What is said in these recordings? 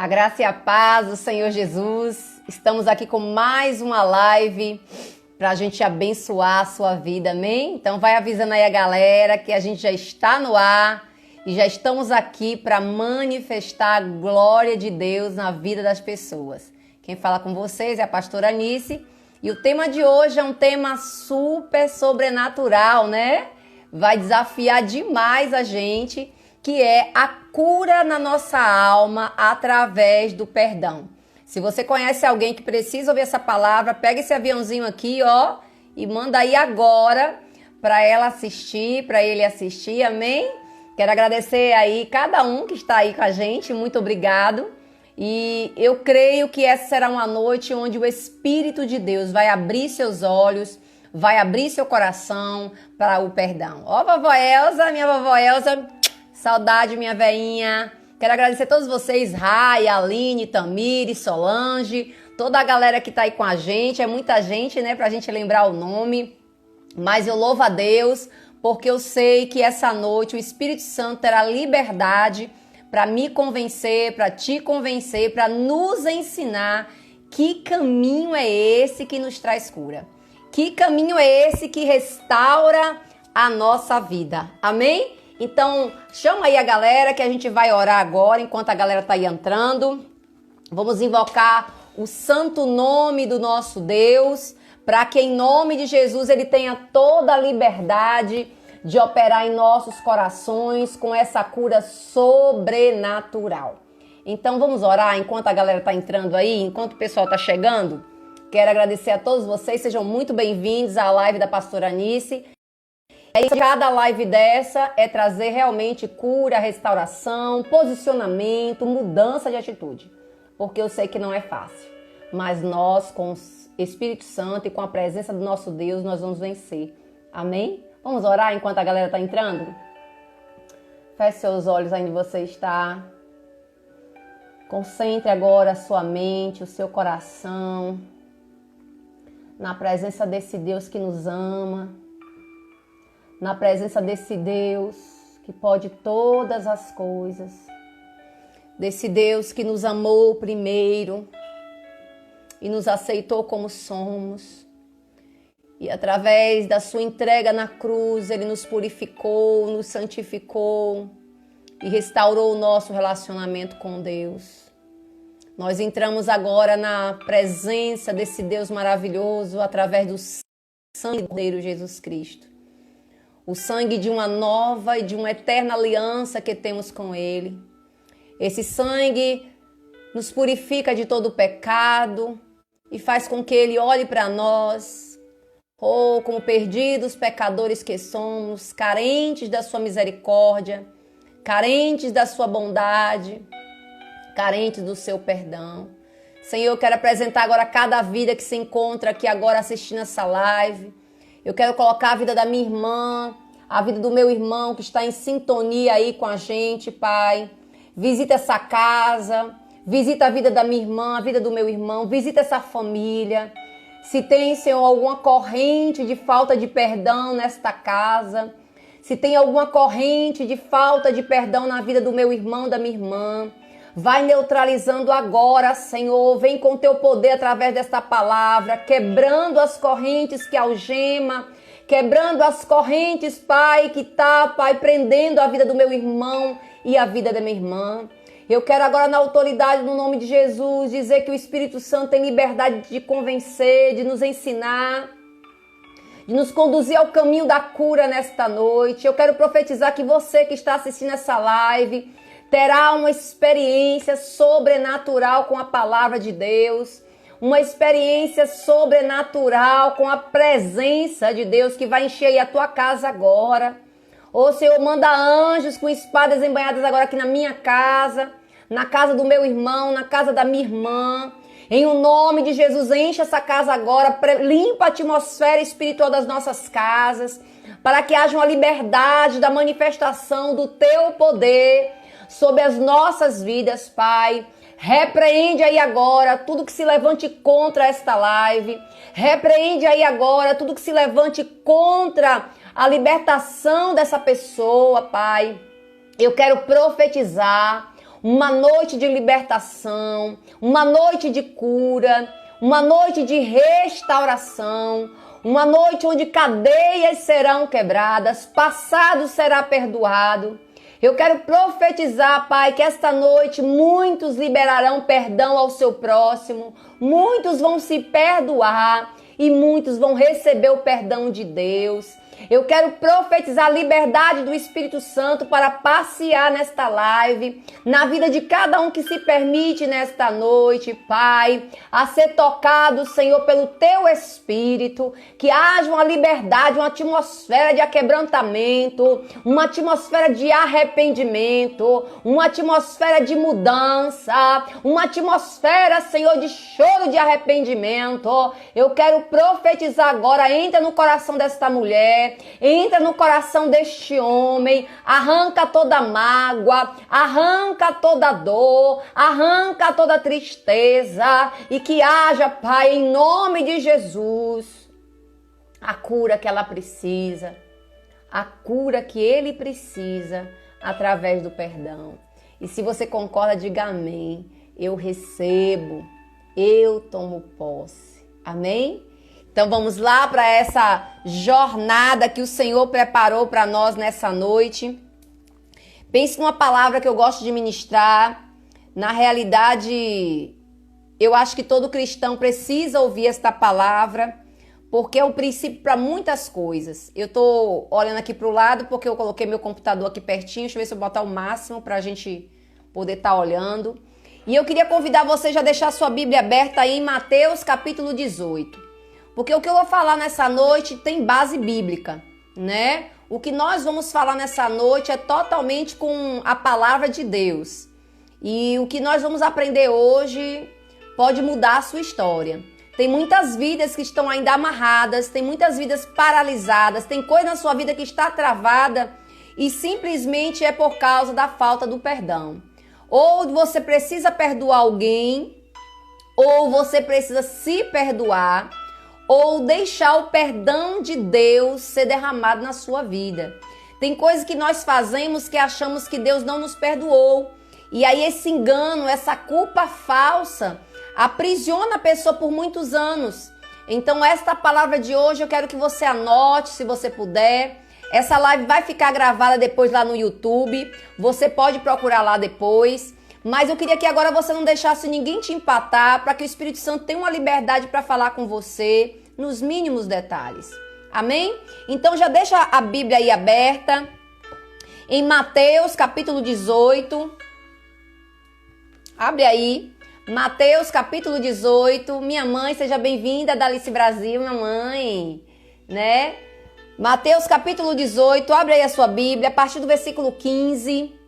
A graça e a paz do Senhor Jesus. Estamos aqui com mais uma live para a gente abençoar a sua vida, amém? Então vai avisando aí a galera que a gente já está no ar e já estamos aqui para manifestar a glória de Deus na vida das pessoas. Quem fala com vocês é a pastora Anice e o tema de hoje é um tema super sobrenatural, né? Vai desafiar demais a gente, que é a cura na nossa alma através do perdão. Se você conhece alguém que precisa ouvir essa palavra, pega esse aviãozinho aqui, ó, e manda aí agora para ela assistir, para ele assistir, amém? Quero agradecer aí cada um que está aí com a gente, muito obrigado. E eu creio que essa será uma noite onde o Espírito de Deus vai abrir seus olhos, vai abrir seu coração para o perdão. Ó, vovó Elza, minha vovó Elza, saudade, minha veinha. Quero agradecer a todos vocês, Rai, Aline, Tamires, Solange, toda a galera que tá aí com a gente. É muita gente, né, pra gente lembrar o nome. Mas eu louvo a Deus, porque eu sei que essa noite o Espírito Santo terá liberdade para me convencer, para te convencer, para nos ensinar que caminho é esse que nos traz cura. Que caminho é esse que restaura a nossa vida. Amém? Então, chama aí a galera que a gente vai orar agora, enquanto a galera tá aí entrando. Vamos invocar o santo nome do nosso Deus, para que em nome de Jesus ele tenha toda a liberdade de operar em nossos corações com essa cura sobrenatural. Então, vamos orar enquanto a galera tá entrando aí, enquanto o pessoal tá chegando. Quero agradecer a todos vocês, sejam muito bem-vindos à live da pastora Anice. Cada live dessa é trazer realmente cura, restauração, posicionamento, mudança de atitude. Porque eu sei que não é fácil. Mas nós, com o Espírito Santo e com a presença do nosso Deus, nós vamos vencer. Amém? Vamos orar enquanto a galera está entrando? Feche seus olhos aí onde você está. Concentre agora a sua mente, o seu coração, na presença desse Deus que nos ama. Na presença desse Deus que pode todas as coisas, desse Deus que nos amou primeiro e nos aceitou como somos. E através da sua entrega na cruz, ele nos purificou, nos santificou e restaurou o nosso relacionamento com Deus. Nós entramos agora na presença desse Deus maravilhoso através do sangue do Cordeiro Jesus Cristo. O sangue de uma nova e de uma eterna aliança que temos com Ele. Esse sangue nos purifica de todo o pecado e faz com que Ele olhe para nós, como perdidos pecadores que somos, carentes da sua misericórdia, carentes da sua bondade, carentes do seu perdão. Senhor, eu quero apresentar agora cada vida que se encontra aqui agora assistindo essa live. Eu quero colocar a vida da minha irmã, a vida do meu irmão que está em sintonia aí com a gente, Pai. Visita essa casa, visita a vida da minha irmã, a vida do meu irmão, visita essa família. Se tem, Senhor, alguma corrente de falta de perdão nesta casa, se tem alguma corrente de falta de perdão na vida do meu irmão, da minha irmã, vai neutralizando agora, Senhor. Vem com teu poder através desta palavra, quebrando as correntes que algema, quebrando as correntes, Pai, que tá, Pai, prendendo a vida do meu irmão e a vida da minha irmã. Eu quero agora, na autoridade, no nome de Jesus, dizer que o Espírito Santo tem liberdade de convencer, de nos ensinar, de nos conduzir ao caminho da cura nesta noite. Eu quero profetizar que você que está assistindo essa live terá uma experiência sobrenatural com a palavra de Deus, uma experiência sobrenatural com a presença de Deus que vai encher aí a tua casa agora. Ô Senhor, manda anjos com espadas embanhadas agora aqui na minha casa, na casa do meu irmão, na casa da minha irmã. Em o nome de Jesus, enche essa casa agora, limpa a atmosfera espiritual das nossas casas, para que haja uma liberdade da manifestação do teu poder sobre as nossas vidas, Pai. Repreende aí agora tudo que se levante contra esta live. Repreende aí agora tudo que se levante contra a libertação dessa pessoa, Pai. Eu quero profetizar uma noite de libertação, uma noite de cura, uma noite de restauração, uma noite onde cadeias serão quebradas, passado será perdoado. Eu quero profetizar, Pai, que esta noite muitos liberarão perdão ao seu próximo, muitos vão se perdoar e muitos vão receber o perdão de Deus. Eu quero profetizar a liberdade do Espírito Santo para passear nesta live, na vida de cada um que se permite nesta noite, Pai, a ser tocado, Senhor, pelo Teu Espírito, que haja uma liberdade, uma atmosfera de aquebrantamento, uma atmosfera de arrependimento, uma atmosfera de mudança, uma atmosfera, Senhor, de choro de arrependimento. Eu quero profetizar agora, entra no coração desta mulher, entra no coração deste homem, arranca toda mágoa, arranca toda dor, arranca toda tristeza e que haja, Pai, em nome de Jesus, a cura que ela precisa, a cura que ele precisa através do perdão. E se você concorda, diga amém. Eu recebo, eu tomo posse. Amém? Então vamos lá para essa jornada que o Senhor preparou para nós nessa noite. Pense numa palavra que eu gosto de ministrar. Na realidade, eu acho que todo cristão precisa ouvir esta palavra, porque é o princípio para muitas coisas. Eu estou olhando aqui para o lado porque eu coloquei meu computador aqui pertinho. Deixa eu ver se eu botar o máximo para a gente poder estar olhando. E eu queria convidar você já a deixar sua Bíblia aberta aí em Mateus capítulo 18. Porque o que eu vou falar nessa noite tem base bíblica, né? O que nós vamos falar nessa noite é totalmente com a palavra de Deus. E o que nós vamos aprender hoje pode mudar a sua história. Tem muitas vidas que estão ainda amarradas, tem muitas vidas paralisadas, tem coisa na sua vida que está travada e simplesmente é por causa da falta do perdão. Ou você precisa perdoar alguém, ou você precisa se perdoar, ou deixar o perdão de Deus ser derramado na sua vida. Tem coisas que nós fazemos que achamos que Deus não nos perdoou. E aí esse engano, essa culpa falsa, aprisiona a pessoa por muitos anos. Então esta palavra de hoje eu quero que você anote, se você puder. Essa live vai ficar gravada depois lá no YouTube. Você pode procurar lá depois. Mas eu queria que agora você não deixasse ninguém te empatar, para que o Espírito Santo tenha uma liberdade para falar com você nos mínimos detalhes. Amém? Então já deixa a Bíblia aí aberta em Mateus capítulo 18. Abre aí. Mateus capítulo 18. Minha mãe, seja bem-vinda, Dalice Brasil, minha mãe, né? Mateus capítulo 18. Abre aí a sua Bíblia a partir do versículo 15.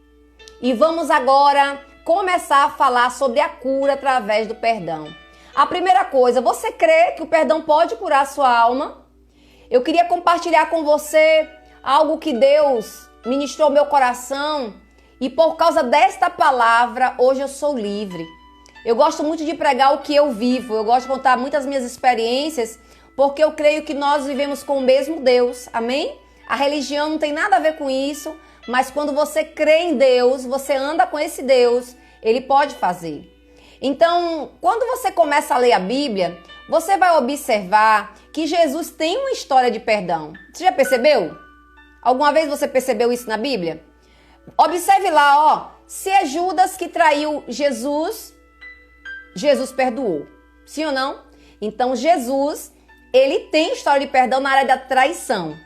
E vamos agora começar a falar sobre a cura através do perdão. A primeira coisa, você crê que o perdão pode curar a sua alma? Eu queria compartilhar com você algo que Deus ministrou ao meu coração e por causa desta palavra, hoje eu sou livre. Eu gosto muito de pregar o que eu vivo, eu gosto de contar muitas minhas experiências, porque eu creio que nós vivemos com o mesmo Deus, amém? A religião não tem nada a ver com isso, mas quando você crê em Deus, você anda com esse Deus, Ele pode fazer. Então, quando você começa a ler a Bíblia, você vai observar que Jesus tem uma história de perdão. Você já percebeu? Alguma vez você percebeu isso na Bíblia? Observe lá, ó, se é Judas que traiu Jesus, Jesus perdoou. Sim ou não? Então, Jesus, ele tem história de perdão na área da traição.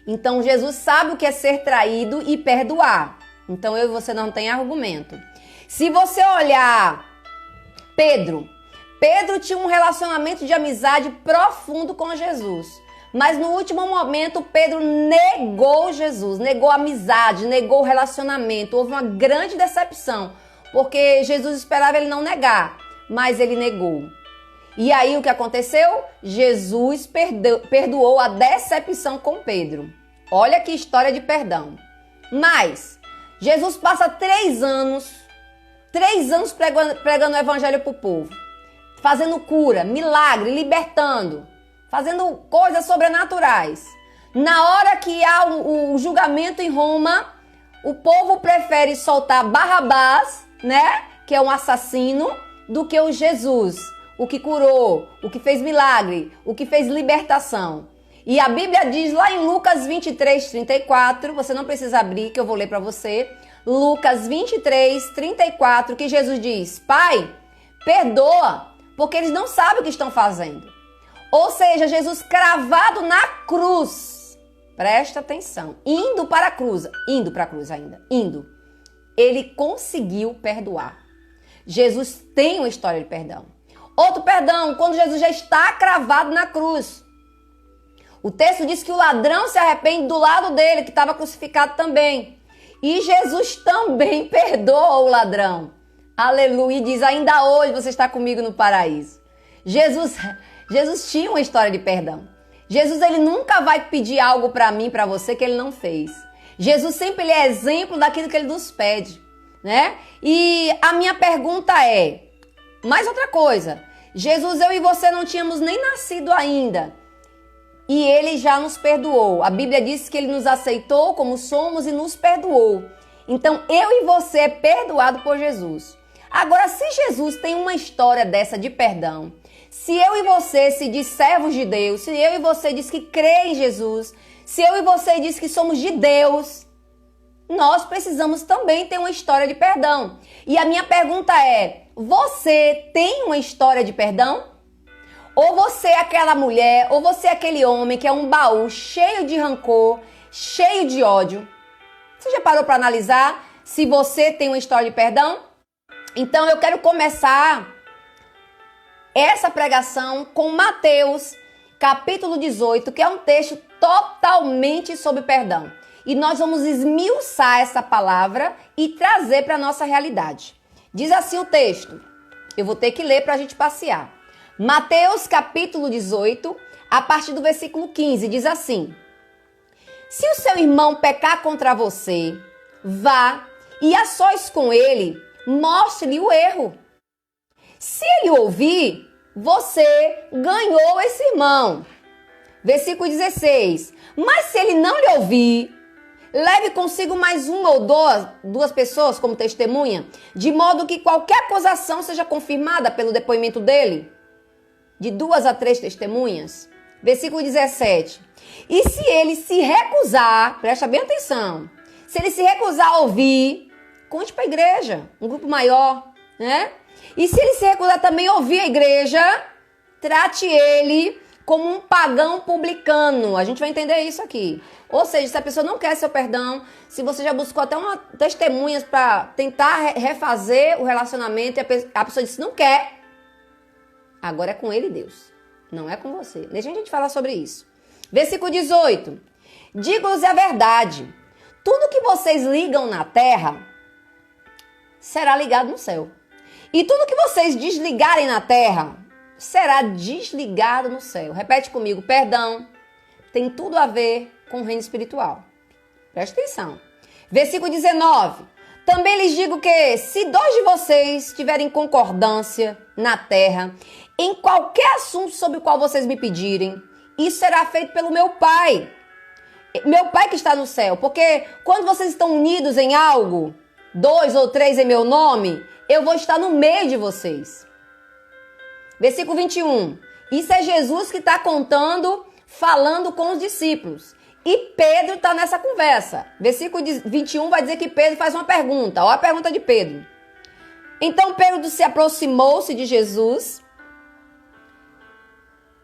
Então, Jesus sabe o que é ser traído e perdoar. Então, eu e você não tem argumento. Se você olhar Pedro tinha um relacionamento de amizade profundo com Jesus. Mas no último momento, Pedro negou Jesus, negou a amizade, negou o relacionamento. Houve uma grande decepção, porque Jesus esperava ele não negar, mas ele negou. E aí o que aconteceu? Jesus perdoou a decepção com Pedro. Olha que história de perdão. Mas Jesus passa 3 anos pregando o evangelho para o povo, fazendo cura, milagre, libertando, fazendo coisas sobrenaturais. Na hora que há o julgamento em Roma, o povo prefere soltar Barrabás né, que é um assassino, do que o Jesus, o que curou, o que fez milagre, o que fez libertação. E a Bíblia diz lá em Lucas 23, 34, você não precisa abrir, que eu vou ler para você. Lucas 23, 34, que Jesus diz: Pai, perdoa, porque eles não sabem o que estão fazendo. Ou seja, Jesus cravado na cruz. Presta atenção. Indo para a cruz ainda. Ele conseguiu perdoar. Jesus tem uma história de perdão. Outro perdão, quando Jesus já está cravado na cruz. O texto diz que o ladrão se arrepende do lado dele, que estava crucificado também. E Jesus também perdoa o ladrão. Aleluia. E diz: ainda hoje você está comigo no paraíso. Jesus tinha uma história de perdão. Jesus, ele nunca vai pedir algo para mim, para você, que ele não fez. Jesus sempre ele é exemplo daquilo que ele nos pede, né? E a minha pergunta é, mais outra coisa. Jesus, eu e você não tínhamos nem nascido ainda. E ele já nos perdoou. A Bíblia diz que ele nos aceitou como somos e nos perdoou. Então, eu e você é perdoado por Jesus. Agora, se Jesus tem uma história dessa de perdão, se eu e você se diz servos de Deus, se eu e você diz que crê em Jesus, se eu e você diz que somos de Deus, nós precisamos também ter uma história de perdão. E a minha pergunta é, você tem uma história de perdão? Ou você é aquela mulher, ou você é aquele homem que é um baú cheio de rancor, cheio de ódio? Você já parou para analisar se você tem uma história de perdão? Então eu quero começar essa pregação com Mateus, capítulo 18, que é um texto totalmente sobre perdão. E nós vamos esmiuçar essa palavra e trazer para a nossa realidade. Diz assim o texto. Eu vou ter que ler para a gente passear. Mateus capítulo 18, a partir do versículo 15, diz assim: Se o seu irmão pecar contra você, vá e a sós com ele, mostre-lhe o erro. Se ele ouvir, você ganhou esse irmão. Versículo 16, mas se ele não lhe ouvir, leve consigo mais uma ou duas pessoas como testemunha, de modo que qualquer acusação seja confirmada pelo depoimento dele. De 2 a 3 testemunhas. Versículo 17. E se ele se recusar, presta bem atenção, se ele se recusar a ouvir, conte para a igreja, um grupo maior, né? E se ele se recusar também a ouvir a igreja, trate ele como um pagão publicano. A gente vai entender isso aqui. Ou seja, se a pessoa não quer seu perdão, se você já buscou até uma testemunhas para tentar refazer o relacionamento e a pessoa disse não quer, agora é com ele, Deus. Não é com você. Deixa a gente falar sobre isso. Versículo 18. Digo-lhes a verdade. Tudo que vocês ligam na terra será ligado no céu. E tudo que vocês desligarem na terra será desligado no céu. Repete comigo. Perdão tem tudo a ver com o reino espiritual. Presta atenção. Versículo 19. Também lhes digo que se 2 de vocês tiverem concordância na terra, em qualquer assunto sobre o qual vocês me pedirem, isso será feito pelo meu Pai. Meu Pai que está no céu. Porque quando vocês estão unidos em algo, 2 ou 3 em meu nome, eu vou estar no meio de vocês. Versículo 21. Isso é Jesus que está contando, falando com os discípulos. E Pedro está nessa conversa. Versículo 21 vai dizer que Pedro faz uma pergunta. Olha a pergunta de Pedro. Então Pedro se aproximou-se de Jesus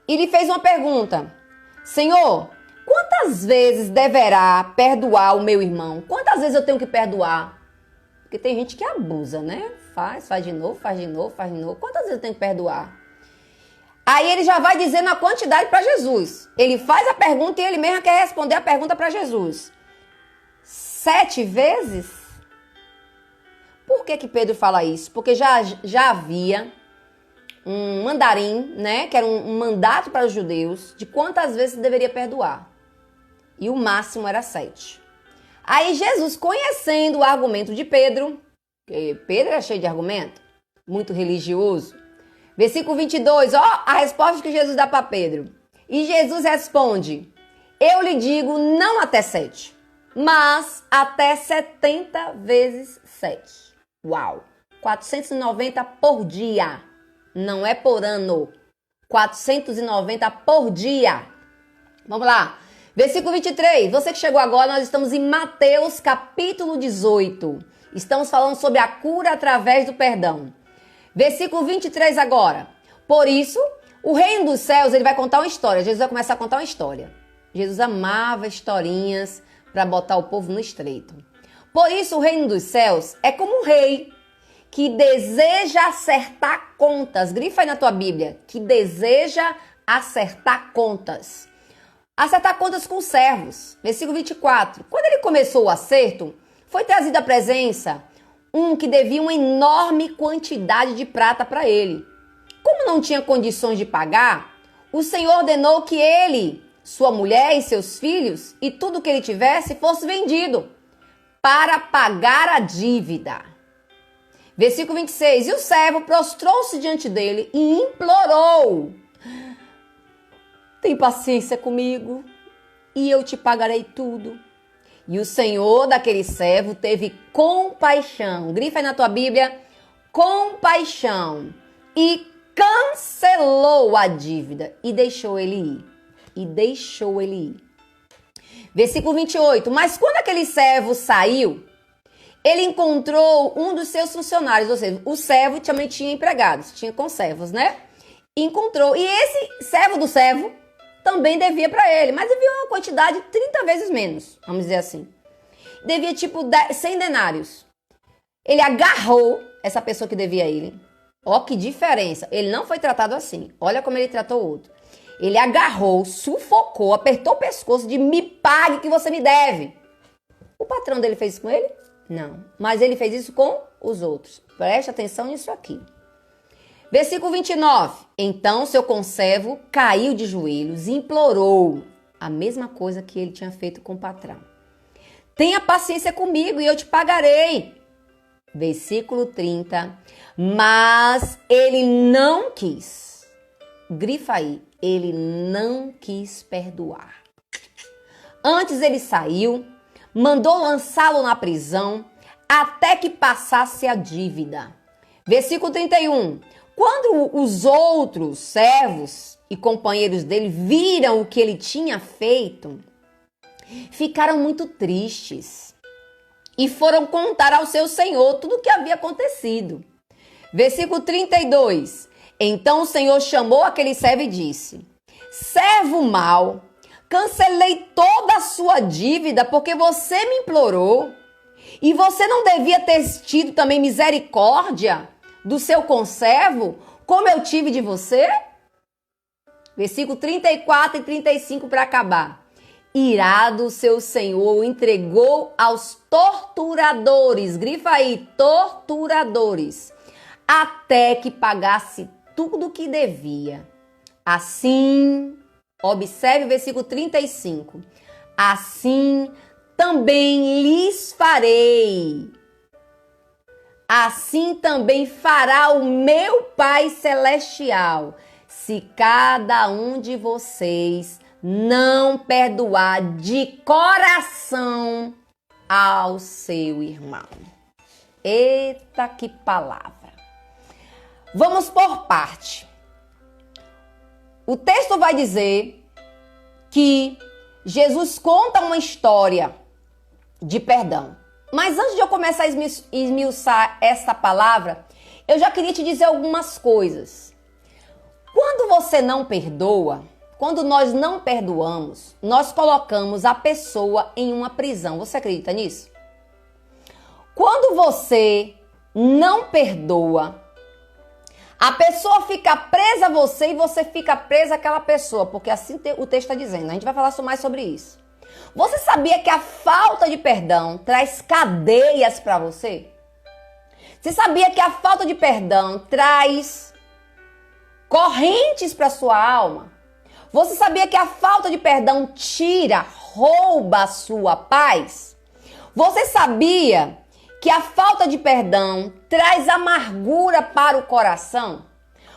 e lhe fez uma pergunta. Senhor, quantas vezes deverá perdoar o meu irmão? Quantas vezes eu tenho que perdoar? Porque tem gente que abusa, né? Faz de novo, faz de novo, faz de novo. Quantas vezes eu tenho que perdoar? Aí ele já vai dizendo a quantidade para Jesus. Ele faz a pergunta e ele mesmo quer responder a pergunta para Jesus. 7 vezes? Por que Pedro fala isso? Porque já havia um mandarim, né? Que era um mandato para os judeus de quantas vezes deveria perdoar. E o máximo era 7. Aí Jesus, conhecendo o argumento de Pedro, porque Pedro era cheio de argumento, muito religioso. Versículo 22, ó, a resposta que Jesus dá para Pedro. E Jesus responde, eu lhe digo não até 7, mas até 70 vezes 7. Uau! 490 por dia. Não é por ano. 490 por dia. Vamos lá. Versículo 23. Você que chegou agora, nós estamos em Mateus capítulo 18. Estamos falando sobre a cura através do perdão. Versículo 23 agora. Por isso, o reino dos céus, ele vai contar uma história. Jesus vai começar a contar uma história. Jesus amava historinhas para botar o povo no estreito. Por isso, o reino dos céus é como um rei que deseja acertar contas. Grifa aí na tua Bíblia. Que deseja acertar contas. Acertar contas com os servos. Versículo 24. Quando ele começou o acerto, foi trazido à presença um que devia uma enorme quantidade de prata para ele. Como não tinha condições de pagar, o Senhor ordenou que ele, sua mulher e seus filhos e tudo que ele tivesse fosse vendido para pagar a dívida. Versículo 26. E o servo prostrou-se diante dele e implorou: tem paciência comigo e eu te pagarei tudo. E o Senhor daquele servo teve compaixão. Grifa aí na tua Bíblia. Compaixão. E cancelou a dívida e deixou ele ir. Versículo 28. Mas quando aquele servo saiu, ele encontrou um dos seus funcionários, ou seja, o servo também tinha empregados, tinha conservos, né? Encontrou. E esse servo do servo também devia para ele, mas devia uma quantidade 30 vezes menos, vamos dizer assim. Devia tipo 100 denários. Ele agarrou essa pessoa que devia a ele. Ó que diferença. Ele não foi tratado assim. Olha como ele tratou o outro. Ele agarrou, sufocou, apertou o pescoço de me pague que você me deve. O patrão dele fez isso com ele? Não. Mas ele fez isso com os outros. Preste atenção nisso aqui. Versículo 29. Então seu conservo caiu de joelhos e implorou a mesma coisa que ele tinha feito com o patrão. Tenha paciência comigo e eu te pagarei. Versículo 30. Mas ele não quis. Grifa aí. Ele não quis perdoar. Antes ele saiu, mandou lançá-lo na prisão até que passasse a dívida. Versículo 31. Quando os outros servos e companheiros dele viram o que ele tinha feito, ficaram muito tristes e foram contar ao seu senhor tudo o que havia acontecido. Versículo 32. Então o Senhor chamou aquele servo e disse: servo mau, cancelei toda a sua dívida porque você me implorou. E você não devia ter tido também misericórdia do seu conservo, como eu tive de você? Versículo 34 e 35 para acabar. Irado, seu senhor o entregou aos torturadores. Grifa aí, torturadores. Até que pagasse tudo o que devia. Assim, observe o versículo 35. Assim também lhes farei. Assim também fará o meu Pai Celestial, se cada um de vocês não perdoar de coração ao seu irmão. Eita, que palavra! Vamos por parte. O texto vai dizer que Jesus conta uma história de perdão. Mas antes de eu começar a esmiuçar essa palavra, eu já queria te dizer algumas coisas. Quando você não perdoa, quando nós não perdoamos, nós colocamos a pessoa em uma prisão. Você acredita nisso? Quando você não perdoa, a pessoa fica presa a você e você fica presa àquela pessoa, porque assim o texto está dizendo. A gente vai falar mais sobre isso. Você sabia que a falta de perdão traz cadeias para você? Você sabia que a falta de perdão traz correntes para sua alma? Você sabia que a falta de perdão rouba a sua paz? Você sabia que a falta de perdão traz amargura para o coração?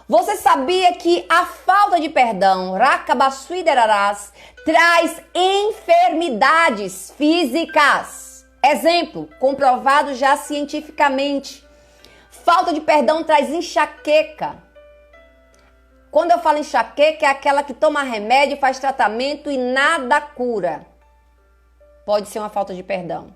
Você sabia que a falta de perdão, rakabasuiderarás, traz enfermidades físicas? Exemplo, comprovado já cientificamente. falta de perdão traz enxaqueca. Quando eu falo enxaqueca, é aquela que toma remédio, faz tratamento e nada cura. Pode ser uma falta de perdão.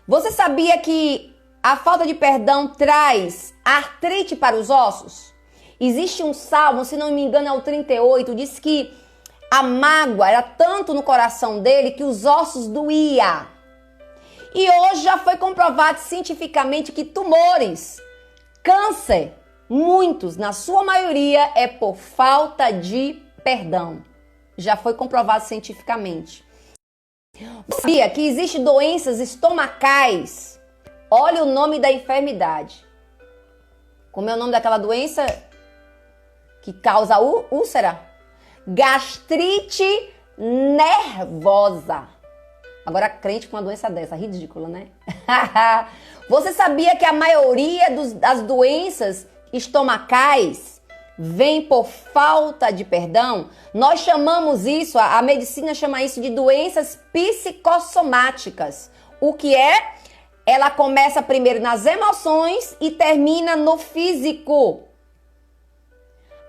Você sabia que a falta de perdão traz artrite para os ossos? Existe um salmo, se não me engano é o 38, diz que a mágoa era tanto no coração dele que os ossos doíam. E hoje já foi comprovado cientificamente que tumores, câncer, muitos, na sua maioria, é por falta de perdão. Já foi comprovado cientificamente. Você sabia que existem doenças estomacais? Olha o nome da enfermidade. Como é o nome daquela doença que causa úlcera? Gastrite nervosa. Agora crente com uma doença dessa, ridícula, né? Você sabia que a maioria das doenças estomacais vem por falta de perdão? Nós chamamos isso, a medicina chama isso de doenças psicossomáticas. O que é? Ela começa primeiro nas emoções e termina no físico.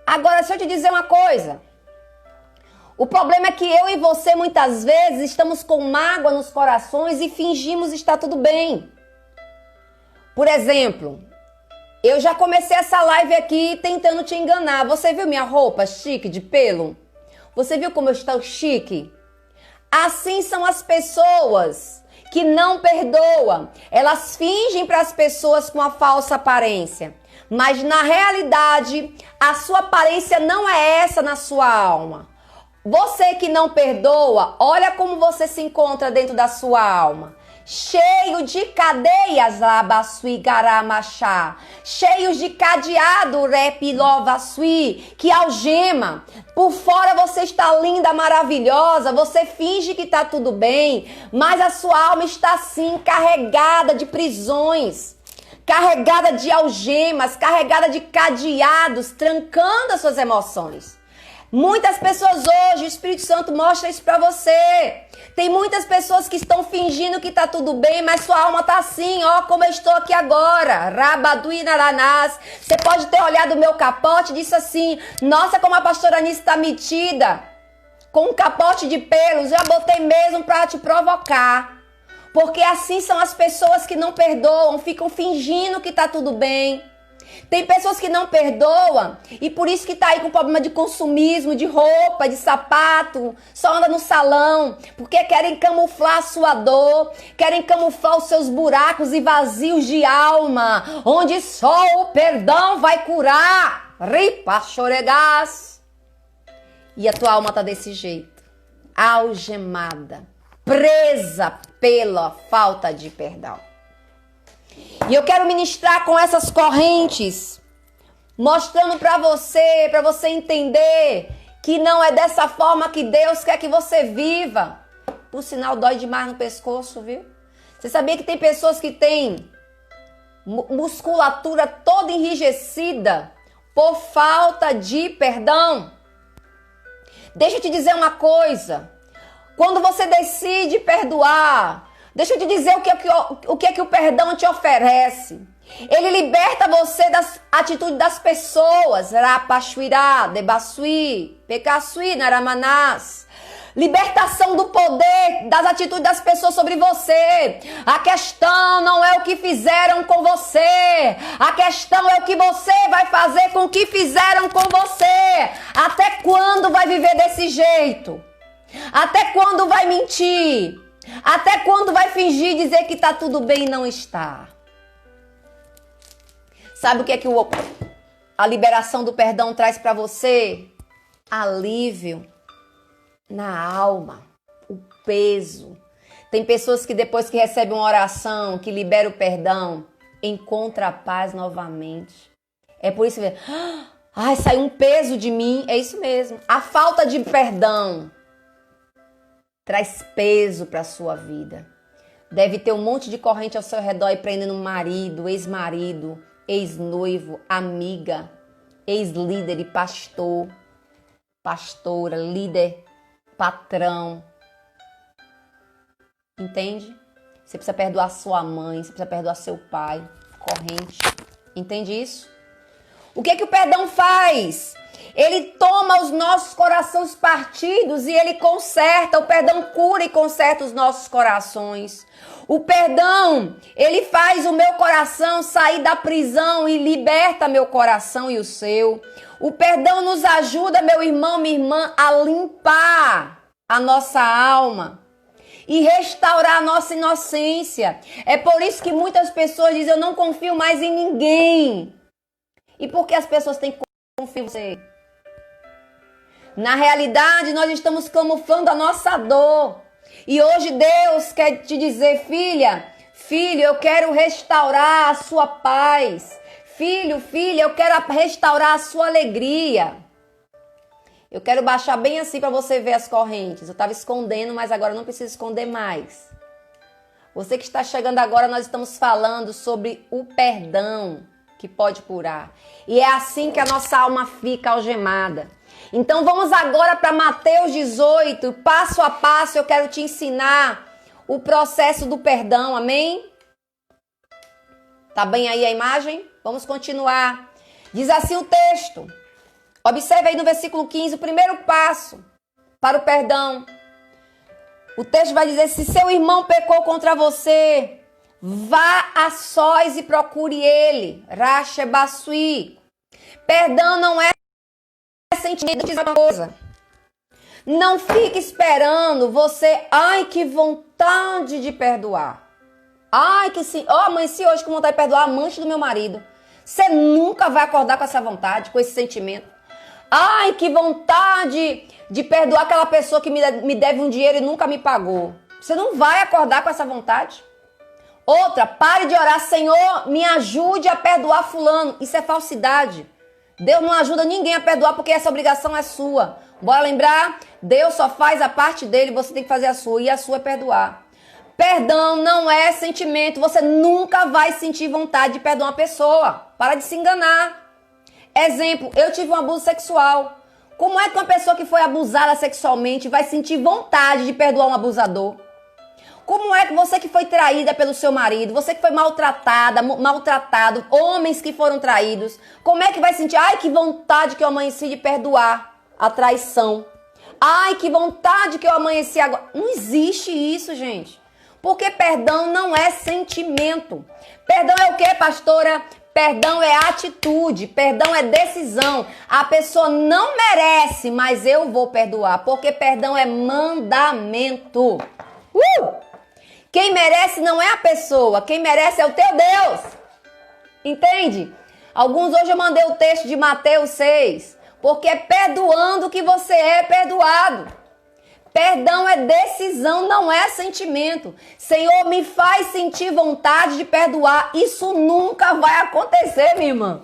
Agora, deixa eu te dizer uma coisa. O problema é que eu e você muitas vezes estamos com mágoa nos corações e fingimos estar tudo bem. Por exemplo, eu já comecei essa live aqui tentando te enganar. Você viu minha roupa chique de pelo? Você viu como eu estou chique? Assim são as pessoas que não perdoam. Elas fingem para as pessoas com a falsa aparência. Mas na realidade, a sua aparência não é essa na sua alma. Você que não perdoa, olha como você se encontra dentro da sua alma. Cheio de cadeias, labasui garamachá. Cheios de cadeado, repilovasui, que algema. Por fora você está linda, maravilhosa, você finge que está tudo bem, mas a sua alma está assim, carregada de prisões, carregada de algemas, carregada de cadeados, trancando as suas emoções. Muitas pessoas hoje, o Espírito Santo mostra isso pra você. Tem muitas pessoas que estão fingindo que tá tudo bem, mas sua alma tá assim, ó, como eu estou aqui agora. Rabaduinaranás. Você pode ter olhado o meu capote e disse assim, nossa, como a pastora Anice está metida, com um capote de pelos, já botei mesmo pra te provocar. Porque assim são as pessoas que não perdoam, ficam fingindo que tá tudo bem. Tem pessoas que não perdoam e por isso que tá aí com problema de consumismo, de roupa, de sapato, só anda no salão, porque querem camuflar a sua dor, querem camuflar os seus buracos e vazios de alma, onde só o perdão vai curar. Ripa choregás. E a tua alma tá desse jeito, algemada, presa pela falta de perdão. E eu quero ministrar com essas correntes, mostrando para você entender que não é dessa forma que Deus quer que você viva. Por sinal, dói demais no pescoço, viu? Você sabia que tem pessoas que têm musculatura toda enrijecida por falta de perdão? Deixa eu te dizer uma coisa. Quando você decide perdoar, deixa eu te dizer o que é que o perdão te oferece. Ele liberta você das atitudes das pessoas. Rapachuirá, debasui, pecassui, naramanás. Libertação do poder das atitudes das pessoas sobre você. A questão não é o que fizeram com você. A questão é o que você vai fazer com o que fizeram com você. Até quando vai viver desse jeito? Até quando vai mentir? Até quando vai fingir dizer que tá tudo bem e não está? Sabe o que é que a liberação do perdão traz para você? Alívio na alma, o peso. Tem pessoas que depois que recebem uma oração, que libera o perdão, encontra a paz novamente. É por isso que saiu um peso de mim. É isso mesmo. A falta de perdão traz peso para a sua vida. Deve ter um monte de corrente ao seu redor e prendendo marido, ex-marido, ex-noivo, amiga, ex-líder e pastor, pastora, líder, patrão. Entende? Você precisa perdoar sua mãe, você precisa perdoar seu pai. Corrente. Entende isso? O que o perdão faz? Ele toma os nossos corações partidos e ele conserta. O perdão cura e conserta os nossos corações. O perdão, ele faz o meu coração sair da prisão e liberta meu coração e o seu. O perdão nos ajuda, meu irmão, minha irmã, a limpar a nossa alma e restaurar a nossa inocência. É por isso que muitas pessoas dizem, eu não confio mais em ninguém. E por que as pessoas têm que confiar em você? Na realidade, nós estamos camuflando a nossa dor. E hoje Deus quer te dizer, filho, eu quero restaurar a sua paz. Filho, eu quero restaurar a sua alegria. Eu quero baixar bem assim para você ver as correntes. Eu estava escondendo, mas agora não preciso esconder mais. Você que está chegando agora, nós estamos falando sobre o perdão que pode curar. E é assim que a nossa alma fica algemada. Então vamos agora para Mateus 18, passo a passo eu quero te ensinar o processo do perdão, amém? Tá bem aí a imagem? Vamos continuar. Diz assim o texto, observe aí no versículo 15, o primeiro passo para o perdão. O texto vai dizer, se seu irmão pecou contra você, vá a sós e procure ele. Rache basui. Perdão não é sentimento, diz uma coisa. Não fique esperando você, ai que vontade de perdoar. Ai que sim, amanheci hoje com vontade de perdoar a amante do meu marido. Você nunca vai acordar com essa vontade, com esse sentimento. Ai que vontade de perdoar aquela pessoa que me deve um dinheiro e nunca me pagou. Você não vai acordar com essa vontade. Outra, pare de orar, Senhor, me ajude a perdoar fulano. Isso é falsidade. Deus não ajuda ninguém a perdoar porque essa obrigação é sua. Bora lembrar? Deus só faz a parte dele, você tem que fazer a sua. E a sua é perdoar. Perdão não é sentimento. Você nunca vai sentir vontade de perdoar uma pessoa. Para de se enganar. Exemplo, eu tive um abuso sexual. Como é que uma pessoa que foi abusada sexualmente vai sentir vontade de perdoar um abusador? Como é que você que foi traída pelo seu marido, você que foi maltratado, homens que foram traídos, como é que vai sentir, ai que vontade que eu amanheci de perdoar a traição. Ai que vontade que eu amanheci agora. Não existe isso, gente. Porque perdão não é sentimento. Perdão é o quê, pastora? Perdão é atitude, perdão é decisão. A pessoa não merece, mas eu vou perdoar, porque perdão é mandamento. Quem merece não é a pessoa, quem merece é o teu Deus. Entende? Alguns hoje eu mandei o texto de Mateus 6, porque é perdoando que você é perdoado. Perdão é decisão, não é sentimento. Senhor, me faz sentir vontade de perdoar. Isso nunca vai acontecer, minha irmã.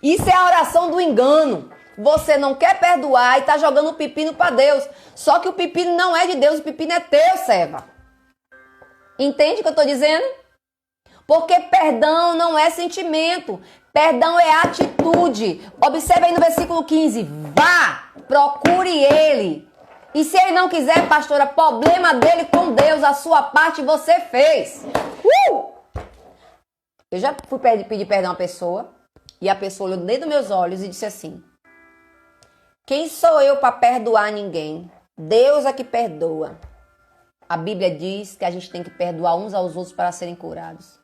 Isso é a oração do engano. Você não quer perdoar e está jogando o pepino para Deus. Só que o pepino não é de Deus, o pepino é teu, serva. Entende o que eu estou dizendo? Porque perdão não é sentimento. Perdão é atitude. Observe aí no versículo 15. Vá, procure ele. E se ele não quiser, pastora, problema dele com Deus, a sua parte você fez. Eu já fui pedir perdão a uma pessoa e a pessoa olhou dentro dos meus olhos e disse assim, quem sou eu para perdoar ninguém? Deus é que perdoa. A Bíblia diz que a gente tem que perdoar uns aos outros para serem curados.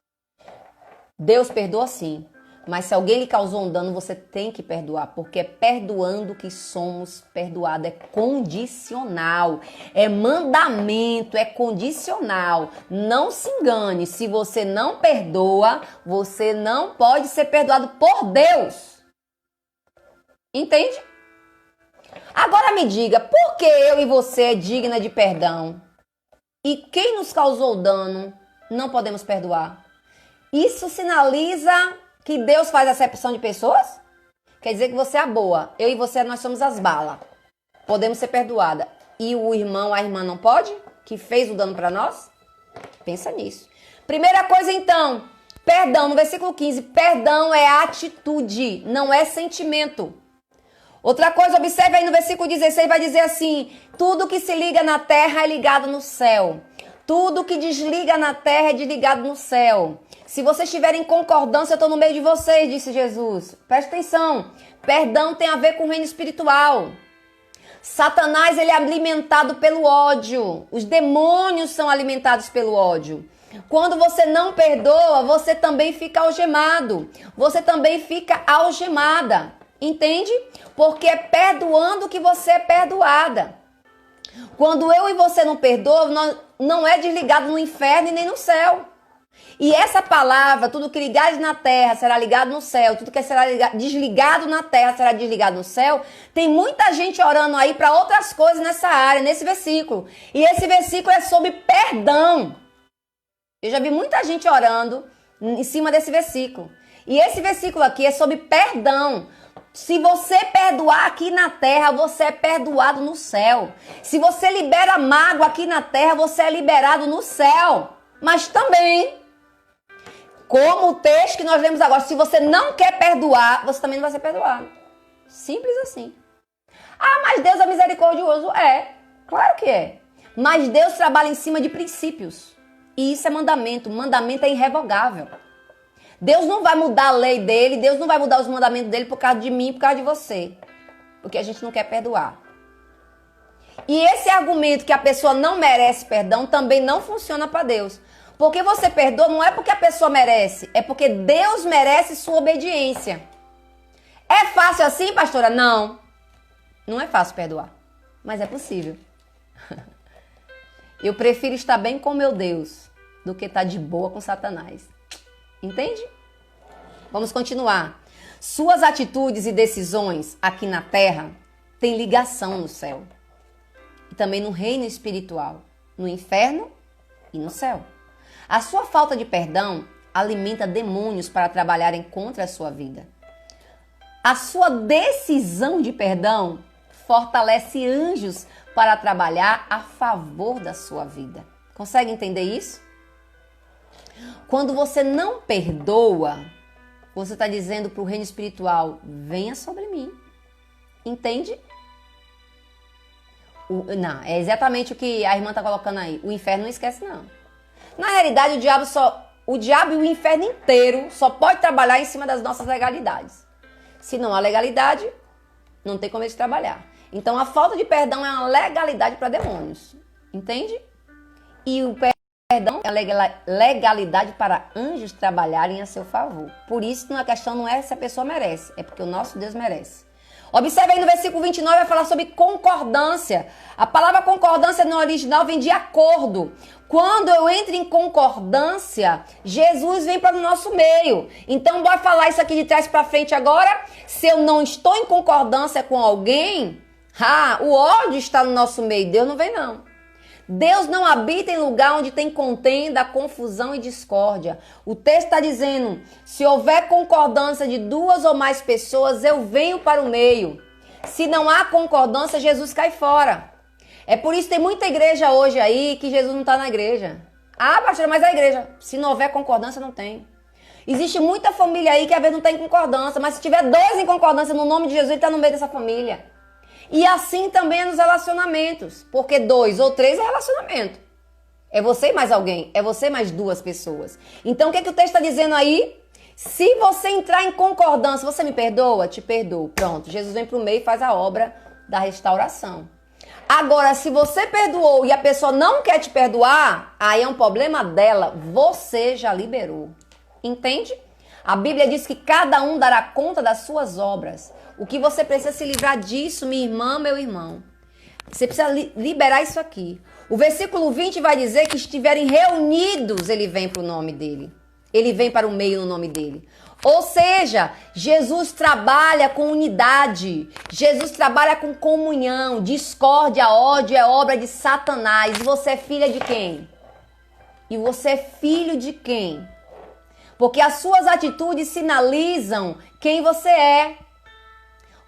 Deus perdoa sim, mas se alguém lhe causou um dano, você tem que perdoar, porque é perdoando que somos perdoados. É condicional, é mandamento, é condicional. Não se engane, se você não perdoa, você não pode ser perdoado por Deus. Entende? Agora me diga, por que eu e você é digna de perdão? E quem nos causou dano, não podemos perdoar. Isso sinaliza que Deus faz acepção de pessoas? Quer dizer que você é a boa. Eu e você, nós somos as balas. Podemos ser perdoadas. E o irmão, a irmã não pode? Que fez o dano para nós? Pensa nisso. Primeira coisa então, perdão, no versículo 15. Perdão é atitude, não é sentimento. Outra coisa, observe aí no versículo 16, vai dizer assim, tudo que se liga na terra é ligado no céu. Tudo que desliga na terra é desligado no céu. Se vocês estiverem em concordância, eu estou no meio de vocês, disse Jesus. Presta atenção. Perdão tem a ver com o reino espiritual. Satanás, ele é alimentado pelo ódio. Os demônios são alimentados pelo ódio. Quando você não perdoa, você também fica algemado. Você também fica algemada. Entende? Porque é perdoando que você é perdoada. Quando eu e você não perdoam, não é desligado no inferno e nem no céu. E essa palavra, tudo que ligares na terra será ligado no céu, tudo que será desligado na terra será desligado no céu. Tem muita gente orando aí para outras coisas nessa área, nesse versículo. E esse versículo é sobre perdão. Eu já vi muita gente orando em cima desse versículo. E esse versículo aqui é sobre perdão. Se você perdoar aqui na terra, você é perdoado no céu. Se você libera mágoa aqui na terra, você é liberado no céu. Mas também, como o texto que nós lemos agora, se você não quer perdoar, você também não vai ser perdoado. Simples assim. Ah, mas Deus é misericordioso. É, claro que é. Mas Deus trabalha em cima de princípios. E isso é mandamento. O mandamento é irrevogável. Deus não vai mudar a lei dele, Deus não vai mudar os mandamentos dele por causa de mim, por causa de você. Porque a gente não quer perdoar. E esse argumento que a pessoa não merece perdão também não funciona para Deus. Porque você perdoa não é porque a pessoa merece, é porque Deus merece sua obediência. É fácil assim, pastora? Não. Não é fácil perdoar, mas é possível. Eu prefiro estar bem com meu Deus do que estar de boa com Satanás. Entende? Vamos continuar. Suas atitudes e decisões aqui na terra têm ligação no céu. E também no reino espiritual, no inferno e no céu. A sua falta de perdão alimenta demônios para trabalharem contra a sua vida. A sua decisão de perdão fortalece anjos para trabalhar a favor da sua vida. Consegue entender isso? Quando você não perdoa, você está dizendo para o reino espiritual, venha sobre mim. Entende? Não, é exatamente o que a irmã está colocando aí. O inferno não esquece, não. Na realidade, o diabo e o inferno inteiro só pode trabalhar em cima das nossas legalidades. Se não há legalidade, não tem como eles trabalhar. Então, a falta de perdão é uma legalidade para demônios. Entende? E o perdão é legalidade para anjos trabalharem a seu favor. Por isso, a questão não é se a pessoa merece, é porque o nosso Deus merece. Observe aí no versículo 29, vai falar sobre concordância. A palavra concordância no original vem de acordo. Quando eu entro em concordância, Jesus vem para o nosso meio. Então, bora falar isso aqui de trás para frente agora. Se eu não estou em concordância com alguém, o ódio está no nosso meio. Deus não vem, não. Deus não habita em lugar onde tem contenda, confusão e discórdia. O texto está dizendo, se houver concordância de duas ou mais pessoas, eu venho para o meio. Se não há concordância, Jesus cai fora. É por isso que tem muita igreja hoje aí que Jesus não está na igreja. Ah, pastor, mas a igreja, se não houver concordância, não tem. Existe muita família aí que às vezes não tem concordância, mas se tiver dois em concordância no nome de Jesus, ele está no meio dessa família. E assim também é nos relacionamentos, porque 2 ou 3 é relacionamento. É você e mais alguém, é você mais 2 pessoas. Então o que o texto está dizendo aí? Se você entrar em concordância, você me perdoa? Te perdoo. Pronto, Jesus vem para o meio e faz a obra da restauração. Agora, se você perdoou e a pessoa não quer te perdoar, aí é um problema dela, você já liberou. Entende? A Bíblia diz que cada um dará conta das suas obras. O que você precisa se livrar disso, minha irmã, meu irmão. Você precisa liberar isso aqui. O versículo 20 vai dizer que estiverem reunidos, ele vem para o nome dele. Ele vem para o meio no nome dele. Ou seja, Jesus trabalha com unidade. Jesus trabalha com comunhão. Discórdia, ódio é obra de Satanás. E você é filha de quem? E você é filho de quem? Porque as suas atitudes sinalizam quem você é.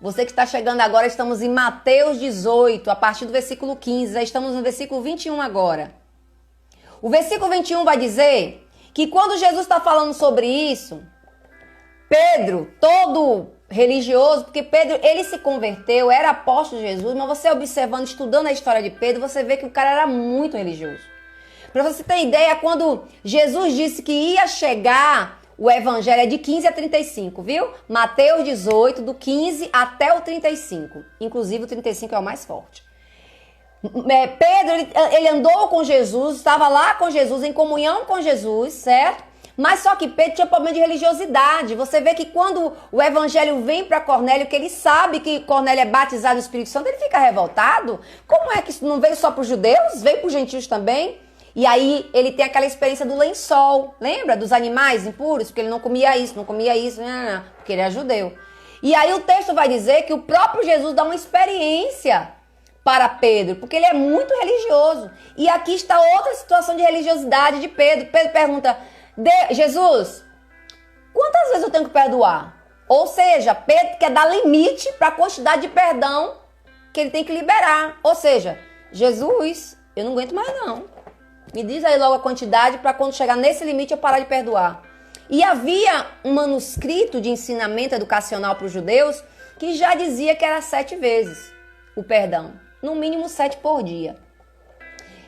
Você que está chegando agora, estamos em Mateus 18, a partir do versículo 15. Já estamos no versículo 21 agora. O versículo 21 vai dizer que quando Jesus está falando sobre isso, Pedro, todo religioso, porque Pedro, ele se converteu, era apóstolo de Jesus, mas você observando, estudando a história de Pedro, você vê que o cara era muito religioso. Para você ter ideia, quando Jesus disse que ia chegar, o evangelho é de 15 a 35, viu? Mateus 18, do 15 até o 35. Inclusive o 35 é o mais forte. Pedro, ele andou com Jesus, estava lá com Jesus, em comunhão com Jesus, certo? Mas só que Pedro tinha problema de religiosidade. Você vê que quando o evangelho vem para Cornélio, que ele sabe que Cornélio é batizado no Espírito Santo, ele fica revoltado. Como é que isso não veio só para os judeus? Veio para os gentios também? E aí ele tem aquela experiência do lençol. Lembra? Dos animais impuros? Porque ele não comia isso, porque ele é judeu. E aí o texto vai dizer que o próprio Jesus dá uma experiência para Pedro, porque ele é muito religioso. E aqui está outra situação de religiosidade de Pedro. Pedro pergunta... Jesus, quantas vezes eu tenho que perdoar? Ou seja, Pedro quer dar limite para a quantidade de perdão que ele tem que liberar. Ou seja, Jesus, eu não aguento mais não. Me diz aí logo a quantidade para quando chegar nesse limite eu parar de perdoar. E havia um manuscrito de ensinamento educacional para os judeus que já dizia que era 7 vezes o perdão. No mínimo 7 por dia.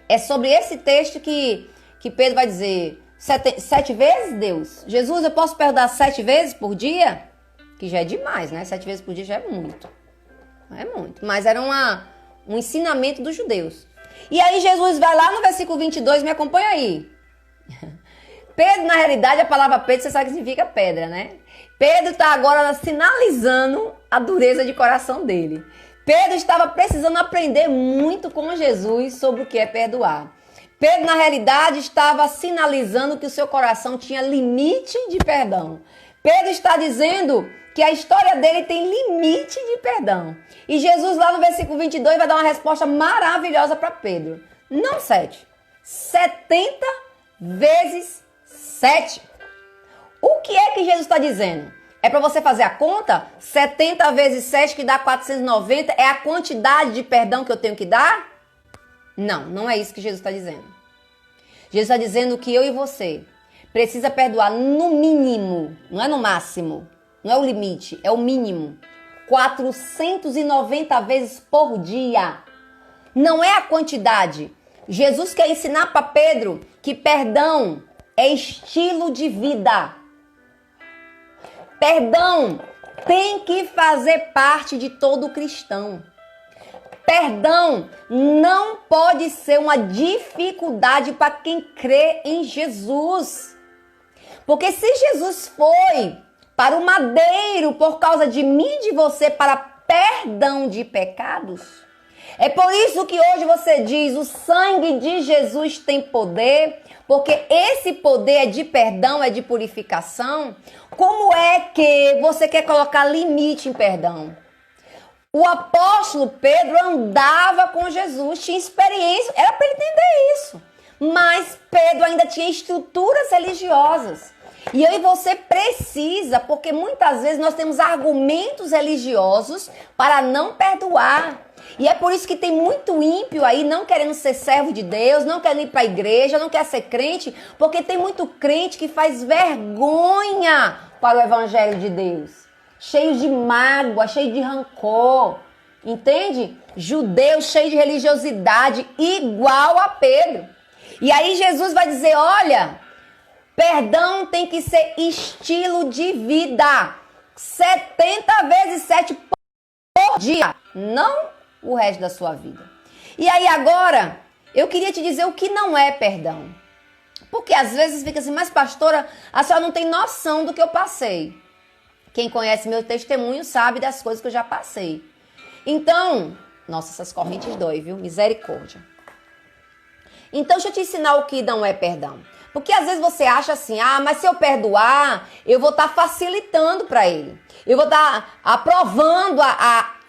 É sobre esse texto que Pedro vai dizer... 7 vezes, Deus? Jesus, eu posso perdoar 7 vezes por dia? Que já é demais, né? 7 vezes por dia já é muito. É muito. Mas era um ensinamento dos judeus. E aí Jesus vai lá no versículo 22, me acompanha aí. Pedro, na realidade, a palavra Pedro, você sabe que significa pedra, né? Pedro está agora sinalizando a dureza de coração dele. Pedro estava precisando aprender muito com Jesus sobre o que é perdoar. Pedro, na realidade, estava sinalizando que o seu coração tinha limite de perdão. Pedro está dizendo que a história dele tem limite de perdão. E Jesus, lá no versículo 22, vai dar uma resposta maravilhosa para Pedro. Não 7, 70 vezes 7. O que é que Jesus está dizendo? É para você fazer a conta? 70 vezes 7, que dá 490, é a quantidade de perdão que eu tenho que dar? Não, não é isso que Jesus está dizendo. Jesus está dizendo que eu e você precisa perdoar no mínimo, não é no máximo, não é o limite, é o mínimo. 490 vezes por dia. Não é a quantidade. Jesus quer ensinar para Pedro que perdão é estilo de vida. Perdão tem que fazer parte de todo cristão. Perdão não pode ser uma dificuldade para quem crê em Jesus. Porque se Jesus foi para o madeiro por causa de mim e de você para perdão de pecados, é por isso que hoje você diz, o sangue de Jesus tem poder, porque esse poder é de perdão, é de purificação. Como é que você quer colocar limite em perdão? O apóstolo Pedro andava com Jesus, tinha experiência, era para ele entender isso. Mas Pedro ainda tinha estruturas religiosas. E eu e você precisa, porque muitas vezes nós temos argumentos religiosos para não perdoar. E é por isso que tem muito ímpio aí não querendo ser servo de Deus, não querendo ir para a igreja, não quer ser crente, porque tem muito crente que faz vergonha para o evangelho de Deus. Cheio de mágoa, cheio de rancor, entende? Judeu cheio de religiosidade, igual a Pedro. E aí Jesus vai dizer, olha, perdão tem que ser estilo de vida. 70 vezes 7 por dia, não o resto da sua vida. E aí agora, eu queria te dizer o que não é perdão. Porque às vezes fica assim, mas pastora, a senhora não tem noção do que eu passei. Quem conhece meu testemunho sabe das coisas que eu já passei. Então, nossa, essas correntes doem, viu? Misericórdia. Então, deixa eu te ensinar o que não é perdão. Porque às vezes você acha assim, mas se eu perdoar, eu vou estar facilitando para ele. Eu vou estar aprovando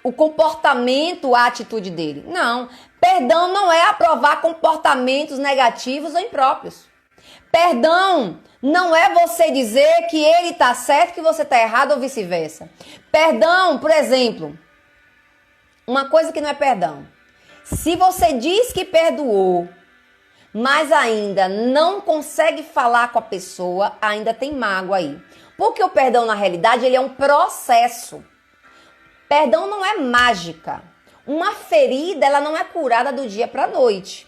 o comportamento, a atitude dele. Não, perdão não é aprovar comportamentos negativos ou impróprios. Perdão não é você dizer que ele está certo, que você está errado ou vice-versa. Perdão, por exemplo, uma coisa que não é perdão. Se você diz que perdoou, mas ainda não consegue falar com a pessoa, ainda tem mágoa aí. Porque o perdão, na realidade, ele é um processo. Perdão não é mágica. Uma ferida, ela não é curada do dia para a noite.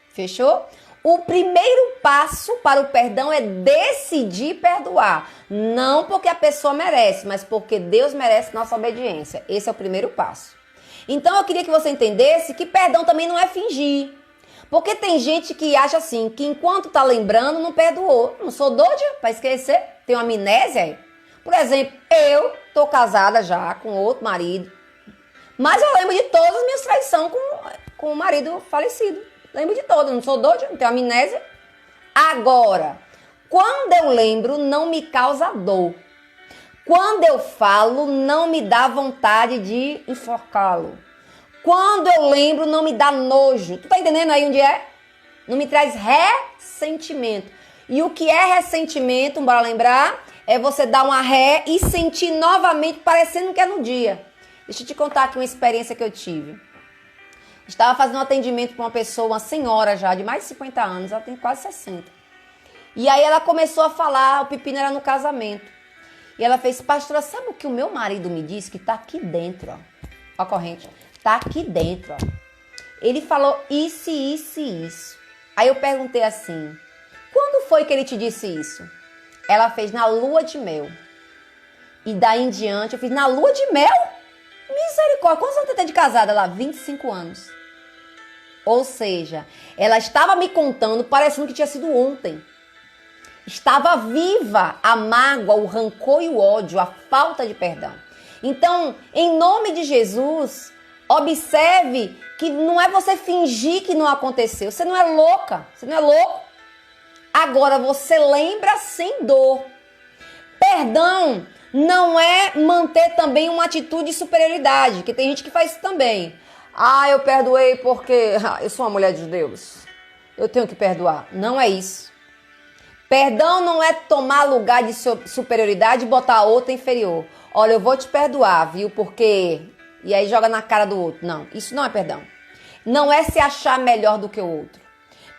Fechou? O primeiro passo para o perdão é decidir perdoar. Não porque a pessoa merece, mas porque Deus merece nossa obediência. Esse é o primeiro passo. Então eu queria que você entendesse que perdão também não é fingir. Porque tem gente que acha assim, que enquanto tá lembrando, não perdoou. Não sou doida para esquecer? Tenho amnésia aí. Por exemplo, eu tô casada já com outro marido. Mas eu lembro de todas as minhas traições com o marido falecido. Lembro de todas, não sou doida, não tenho amnésia. Agora, quando eu lembro, não me causa dor. Quando eu falo, não me dá vontade de enforcá-lo. Quando eu lembro, não me dá nojo. Tu tá entendendo aí onde é? Não me traz ressentimento. E o que é ressentimento, bora lembrar, é você dar uma ré e sentir novamente, parecendo que é no dia. Deixa eu te contar aqui uma experiência que eu tive. Estava fazendo um atendimento para uma pessoa, uma senhora já, de mais de 50 anos, ela tem quase 60. E aí ela começou a falar, o pepino era no casamento. E ela fez, pastora, sabe o que o meu marido me disse? Que tá aqui dentro, ó. Ó a corrente. Tá aqui dentro, ó. Ele falou isso, isso e isso. Aí eu perguntei assim, quando foi que ele te disse isso? Ela fez na lua de mel. E daí em diante eu fiz, na lua de mel? Misericórdia, quantos anos você tem de casada lá? 25 anos. Ou seja, ela estava me contando, parecendo que tinha sido ontem. Estava viva a mágoa, o rancor e o ódio, a falta de perdão. Então, em nome de Jesus, observe que não é você fingir que não aconteceu. Você não é louca, você não é louco. Agora, você lembra sem dor. Perdão não é manter também uma atitude de superioridade, que tem gente que faz isso também. Ah, eu perdoei porque eu sou uma mulher de Deus. Eu tenho que perdoar. Não é isso. Perdão não é tomar lugar de superioridade e botar a outra inferior. Olha, eu vou te perdoar, viu? Porque... E aí joga na cara do outro. Não, isso não é perdão. Não é se achar melhor do que o outro.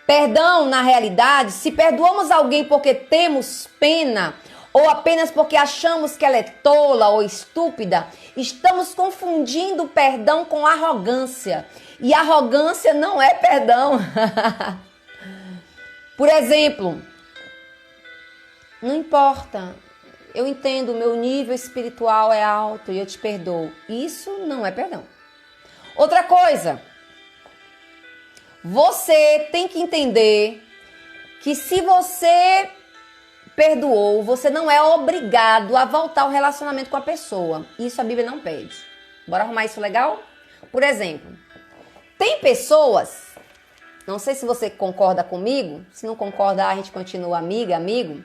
Perdão, na realidade, se perdoamos alguém porque temos pena ou apenas porque achamos que ela é tola ou estúpida, estamos confundindo o perdão com arrogância. E arrogância não é perdão. Por exemplo, não importa, eu entendo, o meu nível espiritual é alto e eu te perdoo. Isso não é perdão. Outra coisa, você tem que entender que se você perdoou, você não é obrigado a voltar ao relacionamento com a pessoa. Isso a Bíblia não pede. Bora arrumar isso legal? Por exemplo, tem pessoas, não sei se você concorda comigo, se não concorda, a gente continua amigo.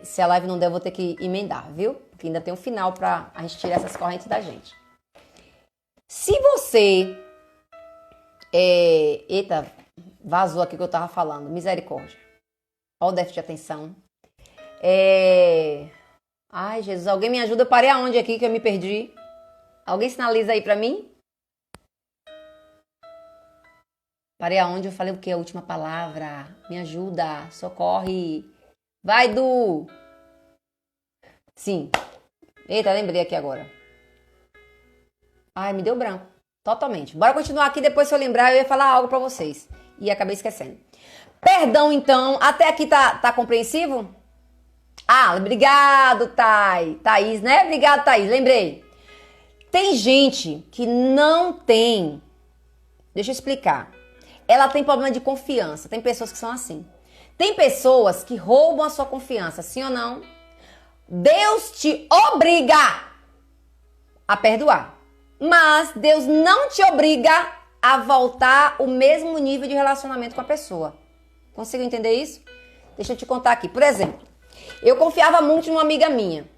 Se a live não der, eu vou ter que emendar, viu? Porque ainda tem um final pra a gente tirar essas correntes da gente. Se você... Eita, vazou aqui o que eu tava falando. Misericórdia. Olha o déficit de atenção. Ai, Jesus, alguém me ajuda? Eu parei aonde aqui que eu me perdi? Alguém sinaliza aí pra mim? Parei aonde? Eu falei o quê? A última palavra. Me ajuda. Socorre. Vai, Du. Sim. Eita, lembrei aqui agora. Ai, me deu branco. Totalmente. Bora continuar aqui. Depois, se eu lembrar, eu ia falar algo pra vocês. E acabei esquecendo. Perdão, então. Até aqui tá compreensivo? Ah, obrigado, Thaís, né? Obrigado, Thaís. Lembrei. Tem gente que não tem... Deixa eu explicar. Ela tem problema de confiança. Tem pessoas que são assim. Tem pessoas que roubam a sua confiança, sim ou não? Deus te obriga a perdoar. Mas Deus não te obriga a voltar ao mesmo nível de relacionamento com a pessoa. Consigo entender isso? Deixa eu te contar aqui. Por exemplo, eu confiava muito em uma amiga minha.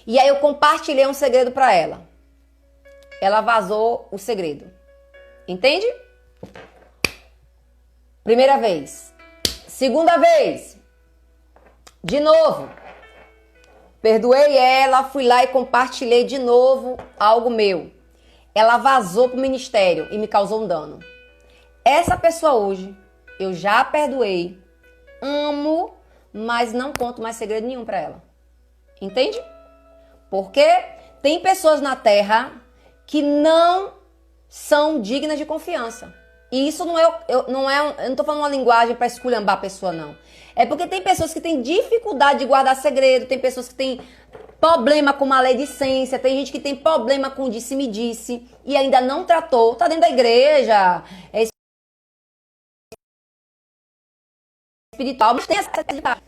E aí eu compartilhei um segredo para ela. Ela vazou o segredo. Entende? Primeira vez. Segunda vez. De novo. Perdoei ela, fui lá e compartilhei de novo algo meu. Ela vazou pro ministério e me causou um dano. Essa pessoa hoje, eu já a perdoei, amo, mas não conto mais segredo nenhum pra ela. Entende? Porque tem pessoas na terra que não são dignas de confiança. E isso não é, eu não tô falando uma linguagem para esculhambar a pessoa, não. É porque tem pessoas que têm dificuldade de guardar segredo, tem pessoas que têm problema com maledicência, tem gente que tem problema com disse-me-disse e ainda não tratou, tá dentro da igreja, é espiritual, mas tem essa necessidade.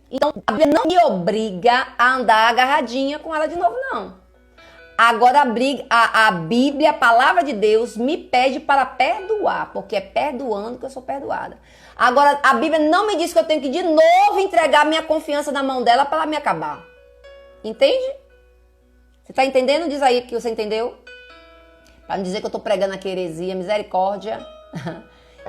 Então, a Bíblia não me obriga a andar agarradinha com ela de novo, não. Agora a Bíblia, a palavra de Deus, me pede para perdoar, porque é perdoando que eu sou perdoada. Agora, a Bíblia não me diz que eu tenho que de novo entregar minha confiança na mão dela para ela me acabar. Entende? Você está entendendo? Diz aí que você entendeu. Para não dizer que eu estou pregando aqui heresia, misericórdia.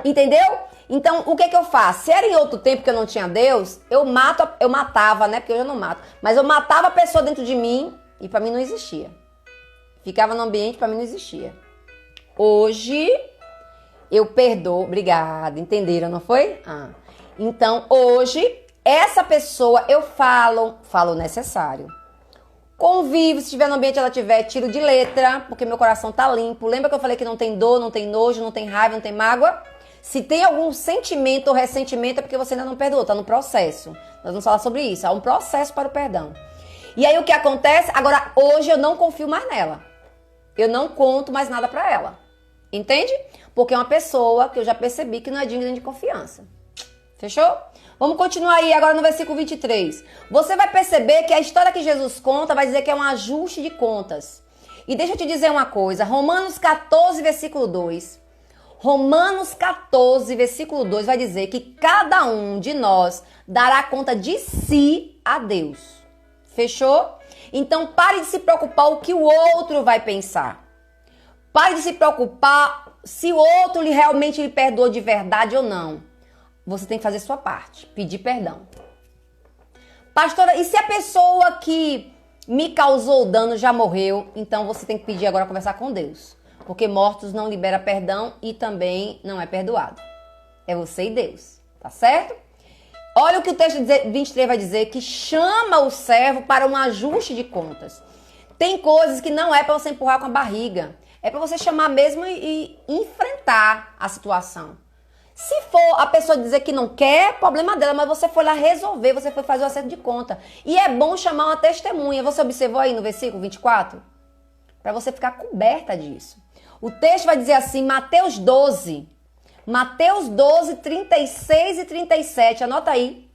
Entendeu? Então, o que eu faço? Se era em outro tempo que eu não tinha Deus, eu matava, né? Porque eu já não mato. Mas eu matava a pessoa dentro de mim e para mim não existia. Ficava no ambiente, para mim não existia. Hoje, eu perdoo. Obrigada. Entenderam, não foi? Então, hoje, essa pessoa, eu falo o necessário. Convivo, se estiver no ambiente, ela tiver tiro de letra, porque meu coração tá limpo. Lembra que eu falei que não tem dor, não tem nojo, não tem raiva, não tem mágoa? Se tem algum sentimento ou ressentimento, é porque você ainda não perdoou, tá no processo. Nós vamos falar sobre isso. Há um processo para o perdão. E aí o que acontece? Agora, hoje eu não confio mais nela. Eu não conto mais nada pra ela. Entende? Porque é uma pessoa que eu já percebi que não é digna de confiança. Fechou? Vamos continuar aí agora no versículo 23. Você vai perceber que a história que Jesus conta vai dizer que é um ajuste de contas. E deixa eu te dizer uma coisa. Romanos 14, versículo 2. Romanos 14, versículo 2 vai dizer que cada um de nós dará conta de si a Deus. Fechou? Então pare de se preocupar o que o outro vai pensar. Pare de se preocupar se o outro realmente lhe perdoou de verdade ou não. Você tem que fazer sua parte, pedir perdão. Pastora, e se a pessoa que me causou dano já morreu? Então você tem que pedir agora conversar com Deus. Porque mortos não libera perdão e também não é perdoado. É você e Deus, tá certo? Olha o que o texto 23 vai dizer, que chama o servo para um ajuste de contas. Tem coisas que não é para você empurrar com a barriga. É para você chamar mesmo e enfrentar a situação. Se for a pessoa dizer que não quer, problema dela, mas você foi lá resolver, você foi fazer o acerto de conta. E é bom chamar uma testemunha. Você observou aí no versículo 24? Para você ficar coberta disso. O texto vai dizer assim, Mateus 12, 36 e 37, anota aí.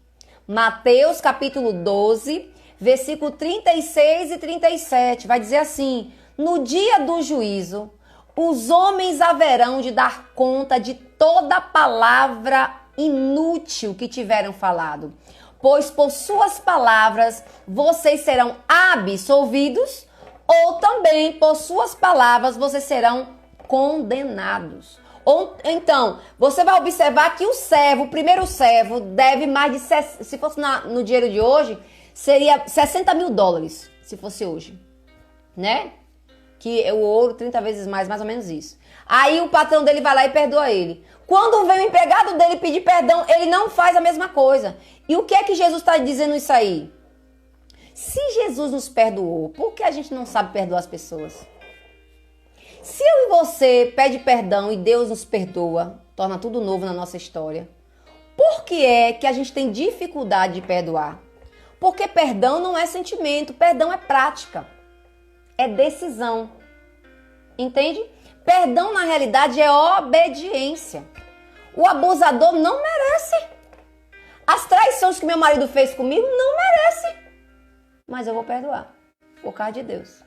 Mateus capítulo 12, versículo 36 e 37, vai dizer assim, no dia do juízo, os homens haverão de dar conta de toda palavra inútil que tiveram falado, pois por suas palavras vocês serão absolvidos, ou também por suas palavras vocês serão condenados. Ou, então, você vai observar que o primeiro servo, deve mais de, se fosse no dinheiro de hoje, seria 60 mil dólares, se fosse hoje, né? Que o ouro 30 vezes mais ou menos isso. Aí o patrão dele vai lá e perdoa ele. Quando vem o empregado dele pedir perdão, ele não faz a mesma coisa. E o que é que Jesus está dizendo isso aí? Se Jesus nos perdoou, por que a gente não sabe perdoar as pessoas? Se eu e você pede perdão e Deus nos perdoa, torna tudo novo na nossa história, por que é que a gente tem dificuldade de perdoar? Porque perdão não é sentimento, perdão é prática, é decisão. Entende? Perdão, na realidade, é obediência. O abusador não merece. As traições que meu marido fez comigo não merece. Mas eu vou perdoar, por causa de Deus.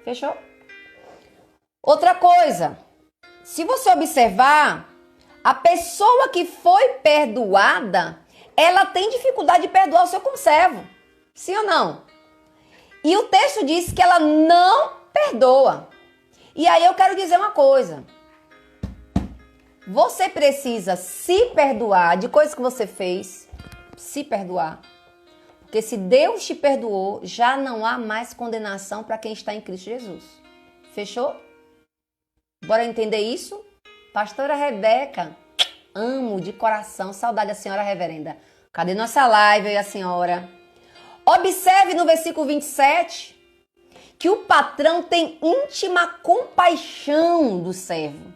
Fechou? Outra coisa, se você observar, a pessoa que foi perdoada, ela tem dificuldade de perdoar o seu conservo. Sim ou não? E o texto diz que ela não perdoa. E aí eu quero dizer uma coisa. Você precisa se perdoar de coisas que você fez, se perdoar. Porque se Deus te perdoou, já não há mais condenação para quem está em Cristo Jesus. Fechou? Bora entender isso? Pastora Rebeca, amo de coração, saudade da senhora reverenda. Cadê nossa live aí, a senhora? Observe no versículo 27 que o patrão tem íntima compaixão do servo.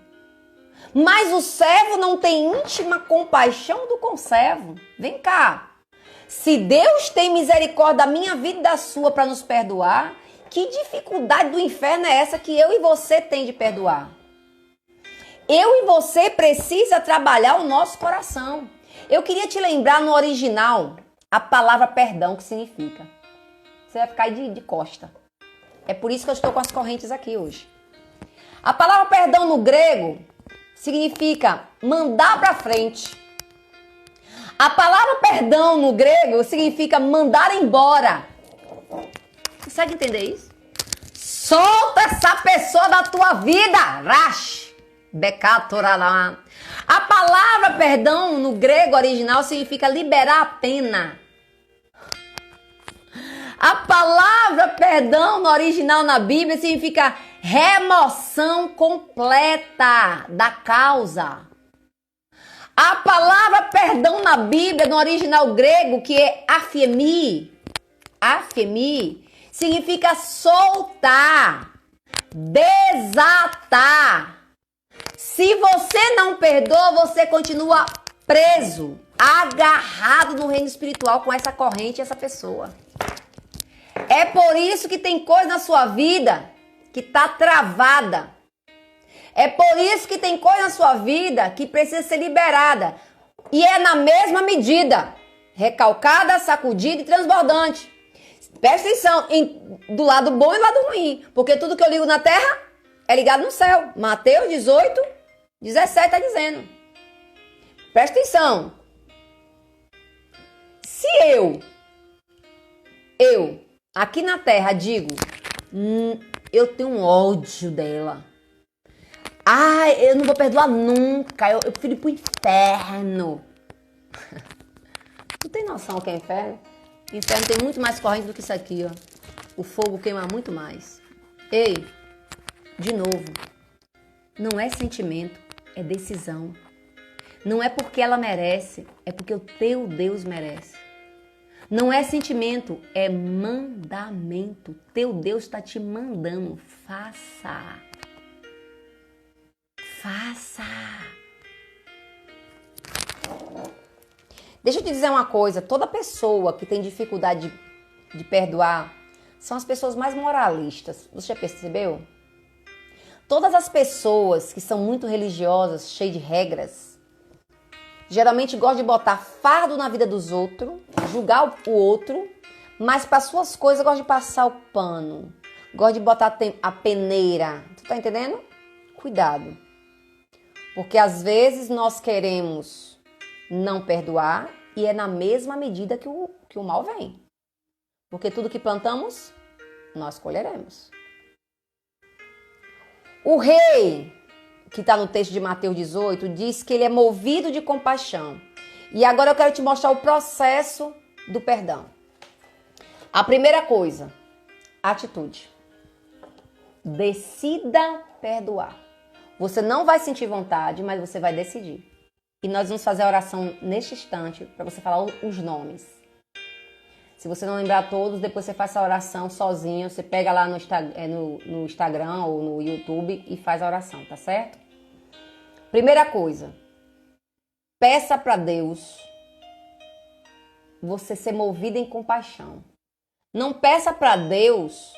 Mas o servo não tem íntima compaixão do conservo. Vem cá. Se Deus tem misericórdia da minha vida e da sua para nos perdoar, que dificuldade do inferno é essa que eu e você tem de perdoar? Eu e você precisa trabalhar o nosso coração. Eu queria te lembrar no original a palavra perdão, que significa. Você vai ficar aí de costa. É por isso que eu estou com as correntes aqui hoje. A palavra perdão no grego significa mandar para frente. A palavra perdão no grego significa mandar embora. Consegue entender isso? Solta essa pessoa da tua vida. Rash. Bekatoralá. A palavra perdão no grego original significa liberar a pena. A palavra perdão no original na Bíblia significa remoção completa da causa. A palavra perdão na Bíblia no original grego, que é afemi, significa soltar, desatar. Se você não perdoa, você continua preso, agarrado no reino espiritual com essa corrente e essa pessoa. É por isso que tem coisa na sua vida que está travada. É por isso que tem coisa na sua vida que precisa ser liberada. E é na mesma medida. Recalcada, sacudida e transbordante. Presta atenção do lado bom e do lado ruim. Porque tudo que eu ligo na terra é ligado no céu. Mateus 18, 17 está dizendo. Presta atenção. Se eu, aqui na terra digo, eu tenho um ódio dela. Eu não vou perdoar nunca. Eu prefiro ir pro inferno. Tu tem noção o que é inferno? Inferno tem muito mais corrente do que isso aqui, ó. O fogo queima muito mais. Ei, de novo. Não é sentimento, é decisão. Não é porque ela merece, é porque o teu Deus merece. Não é sentimento, é mandamento. Teu Deus está te mandando. Faça. Faça. Deixa eu te dizer uma coisa. Toda pessoa que tem dificuldade de perdoar são as pessoas mais moralistas. Você já percebeu? Todas as pessoas que são muito religiosas, cheias de regras, geralmente gostam de botar fardo na vida dos outros, julgar o outro, mas para suas coisas gostam de passar o pano. Gostam de botar a peneira. Tu tá entendendo? Cuidado. Porque às vezes nós queremos não perdoar e é na mesma medida que o mal vem. Porque tudo que plantamos, nós colheremos. O rei, que está no texto de Mateus 18, diz que ele é movido de compaixão. E agora eu quero te mostrar o processo do perdão. A primeira coisa, atitude. Decida perdoar. Você não vai sentir vontade, mas você vai decidir. E nós vamos fazer a oração neste instante para você falar os nomes. Se você não lembrar todos, depois você faz essa oração sozinho. Você pega lá no Instagram ou no YouTube e faz a oração, tá certo? Primeira coisa, peça para Deus você ser movido em compaixão. Não peça para Deus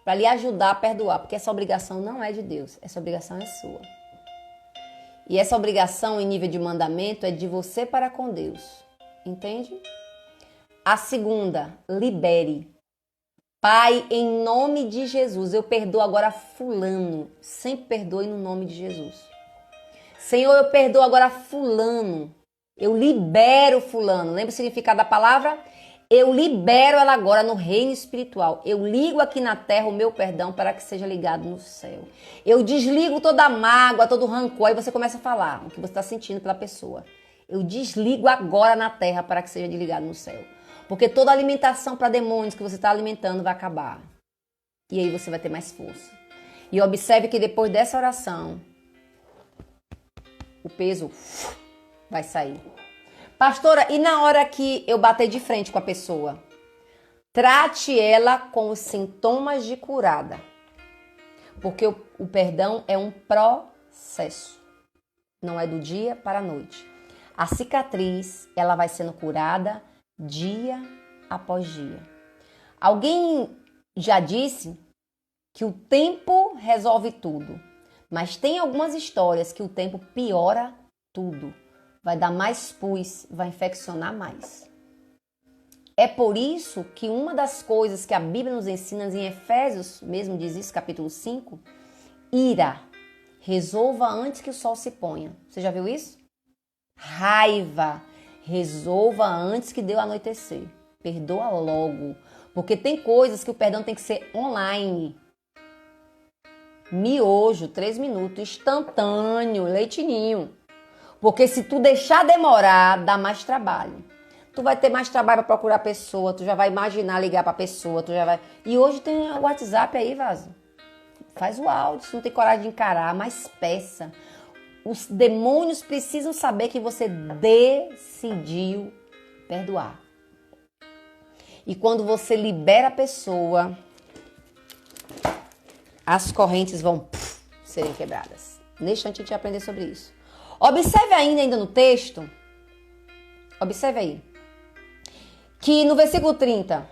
para lhe ajudar a perdoar, porque essa obrigação não é de Deus, essa obrigação é sua. E essa obrigação em nível de mandamento é de você para com Deus, entende? A segunda, libere. Pai, em nome de Jesus, eu perdoo agora fulano. Sempre perdoe no nome de Jesus. Senhor, eu perdoo agora fulano. Eu libero fulano. Lembra o significado da palavra? Eu libero ela agora no reino espiritual. Eu ligo aqui na terra o meu perdão para que seja ligado no céu. Eu desligo toda a mágoa, todo o rancor. Aí você começa a falar o que você está sentindo pela pessoa. Eu desligo agora na terra para que seja ligado no céu. Porque toda alimentação para demônios que você está alimentando vai acabar. E aí você vai ter mais força. E observe que depois dessa oração, o peso vai sair. Pastora, e na hora que eu bater de frente com a pessoa? Trate ela com os sintomas de curada. Porque o perdão é um processo. não é do dia para a noite. A cicatriz, ela vai sendo curada dia após dia. Alguém já disse que o tempo resolve tudo, mas tem algumas histórias que o tempo piora tudo. Vai dar mais pus, vai infeccionar mais. É por isso que uma das coisas que a Bíblia nos ensina em Efésios, mesmo diz isso, capítulo 5, ira, resolva antes que o sol se ponha. Você já viu isso? Raiva, resolva antes que dê o anoitecer. Perdoa logo, porque tem coisas que o perdão tem que ser online. Miojo, 3 minutos, instantâneo, leitinho. Porque se tu deixar demorar, dá mais trabalho. Tu vai ter mais trabalho para procurar a pessoa, tu já vai imaginar ligar para a pessoa, tu já vai... E hoje tem o WhatsApp aí, vaso. Faz o áudio, se não tem coragem de encarar, mas peça. Os demônios precisam saber que você decidiu perdoar. E quando você libera a pessoa, as correntes vão serem quebradas. Neste instante a gente vai aprender sobre isso. Observe ainda no texto, observe aí, que no versículo 30,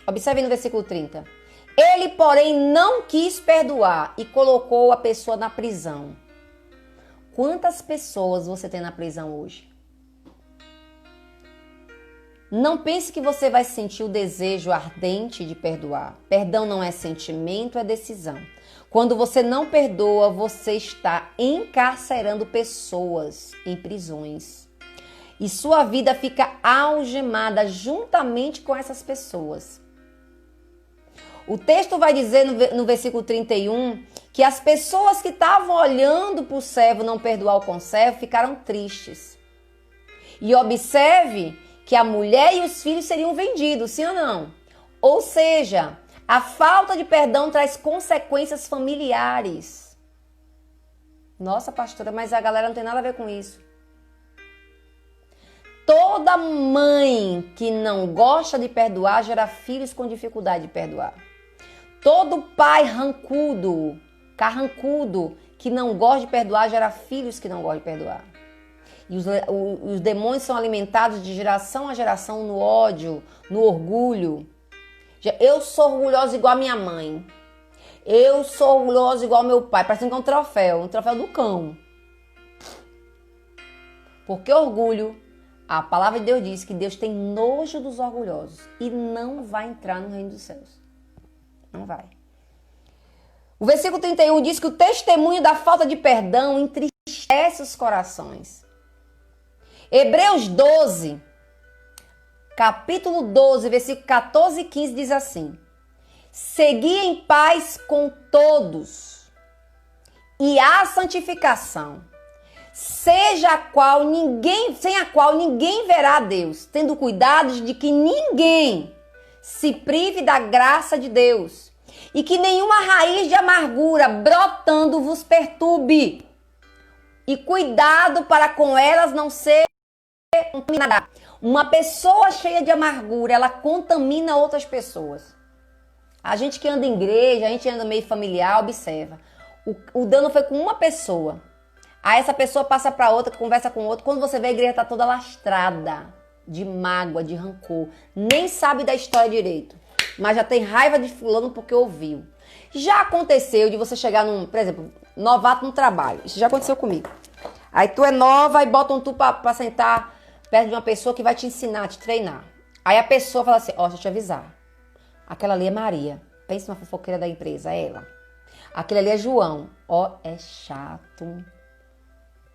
observe aí no versículo 30, ele, porém, não quis perdoar e colocou a pessoa na prisão. Quantas pessoas você tem na prisão hoje? Não pense que você vai sentir o desejo ardente de perdoar. Perdão não é sentimento, é decisão. Quando você não perdoa, você está encarcerando pessoas em prisões. E sua vida fica algemada juntamente com essas pessoas. O texto vai dizer no versículo 31 que as pessoas que estavam olhando para o servo não perdoar o conservo ficaram tristes. E observe que a mulher e os filhos seriam vendidos, sim ou não? Ou seja, a falta de perdão traz consequências familiares. Nossa, pastora, mas a galera não tem nada a ver com isso. Toda mãe que não gosta de perdoar gera filhos com dificuldade de perdoar. Todo pai rancudo, carrancudo, que não gosta de perdoar gera filhos que não gostam de perdoar. E os demônios são alimentados de geração a geração no ódio, no orgulho. Eu sou orgulhosa igual a minha mãe. Eu sou orgulhosa igual ao meu pai. Parece que é um troféu do cão. Porque orgulho, a palavra de Deus diz que Deus tem nojo dos orgulhosos e não vai entrar no reino dos céus. Não vai. O versículo 31 diz que o testemunho da falta de perdão entristece os corações. Hebreus 12, capítulo 12, versículo 14 e 15 diz assim: segui em paz com todos e a santificação, sem a qual ninguém verá a Deus, tendo cuidado de que ninguém se prive da graça de Deus e que nenhuma raiz de amargura brotando vos perturbe, e cuidado para com elas não ser contaminada. Uma pessoa cheia de amargura, ela contamina outras pessoas. A gente que anda em igreja, a gente anda meio familiar, observa. O dano foi com uma pessoa. Aí essa pessoa passa para outra, conversa com outra. Quando você vê, a igreja tá toda lastrada de mágoa, de rancor. Nem sabe da história direito, mas já tem raiva de fulano porque ouviu. Já aconteceu de você chegar por exemplo, novato no trabalho. Isso já aconteceu comigo. Aí tu é nova e botam tu pra sentar perto de uma pessoa que vai te ensinar, te treinar. Aí a pessoa fala assim, deixa eu te avisar. Aquela ali é Maria. Pensa numa fofoqueira da empresa, é ela. Aquele ali é João. É chato.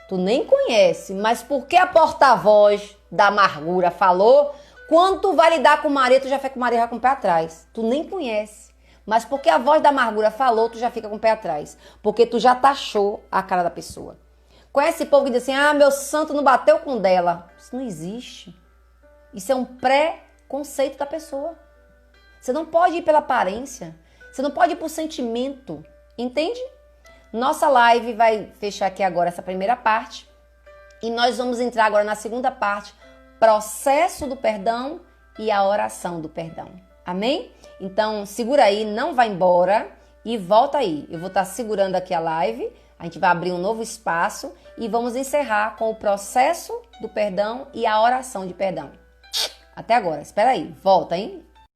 Tu nem conhece, mas porque a porta-voz da amargura falou, quando tu vai lidar com Maria, tu já fica com Maria já com o pé atrás. Tu nem conhece. Mas porque a voz da amargura falou, tu já fica com o pé atrás. Porque tu já taxou a cara da pessoa. Conhece esse povo que diz assim, meu santo não bateu com dela. Isso não existe. Isso é um pré-conceito da pessoa. Você não pode ir pela aparência. Você não pode ir por sentimento. Entende? Nossa live vai fechar aqui agora essa primeira parte. E nós vamos entrar agora na segunda parte. Processo do perdão e a oração do perdão. Amém? Então, segura aí, não vai embora e volta aí. Eu vou estar segurando aqui a live A gente vai abrir um novo espaço e vamos encerrar com o processo do perdão e a oração de perdão. Até agora, espera aí, volta, hein?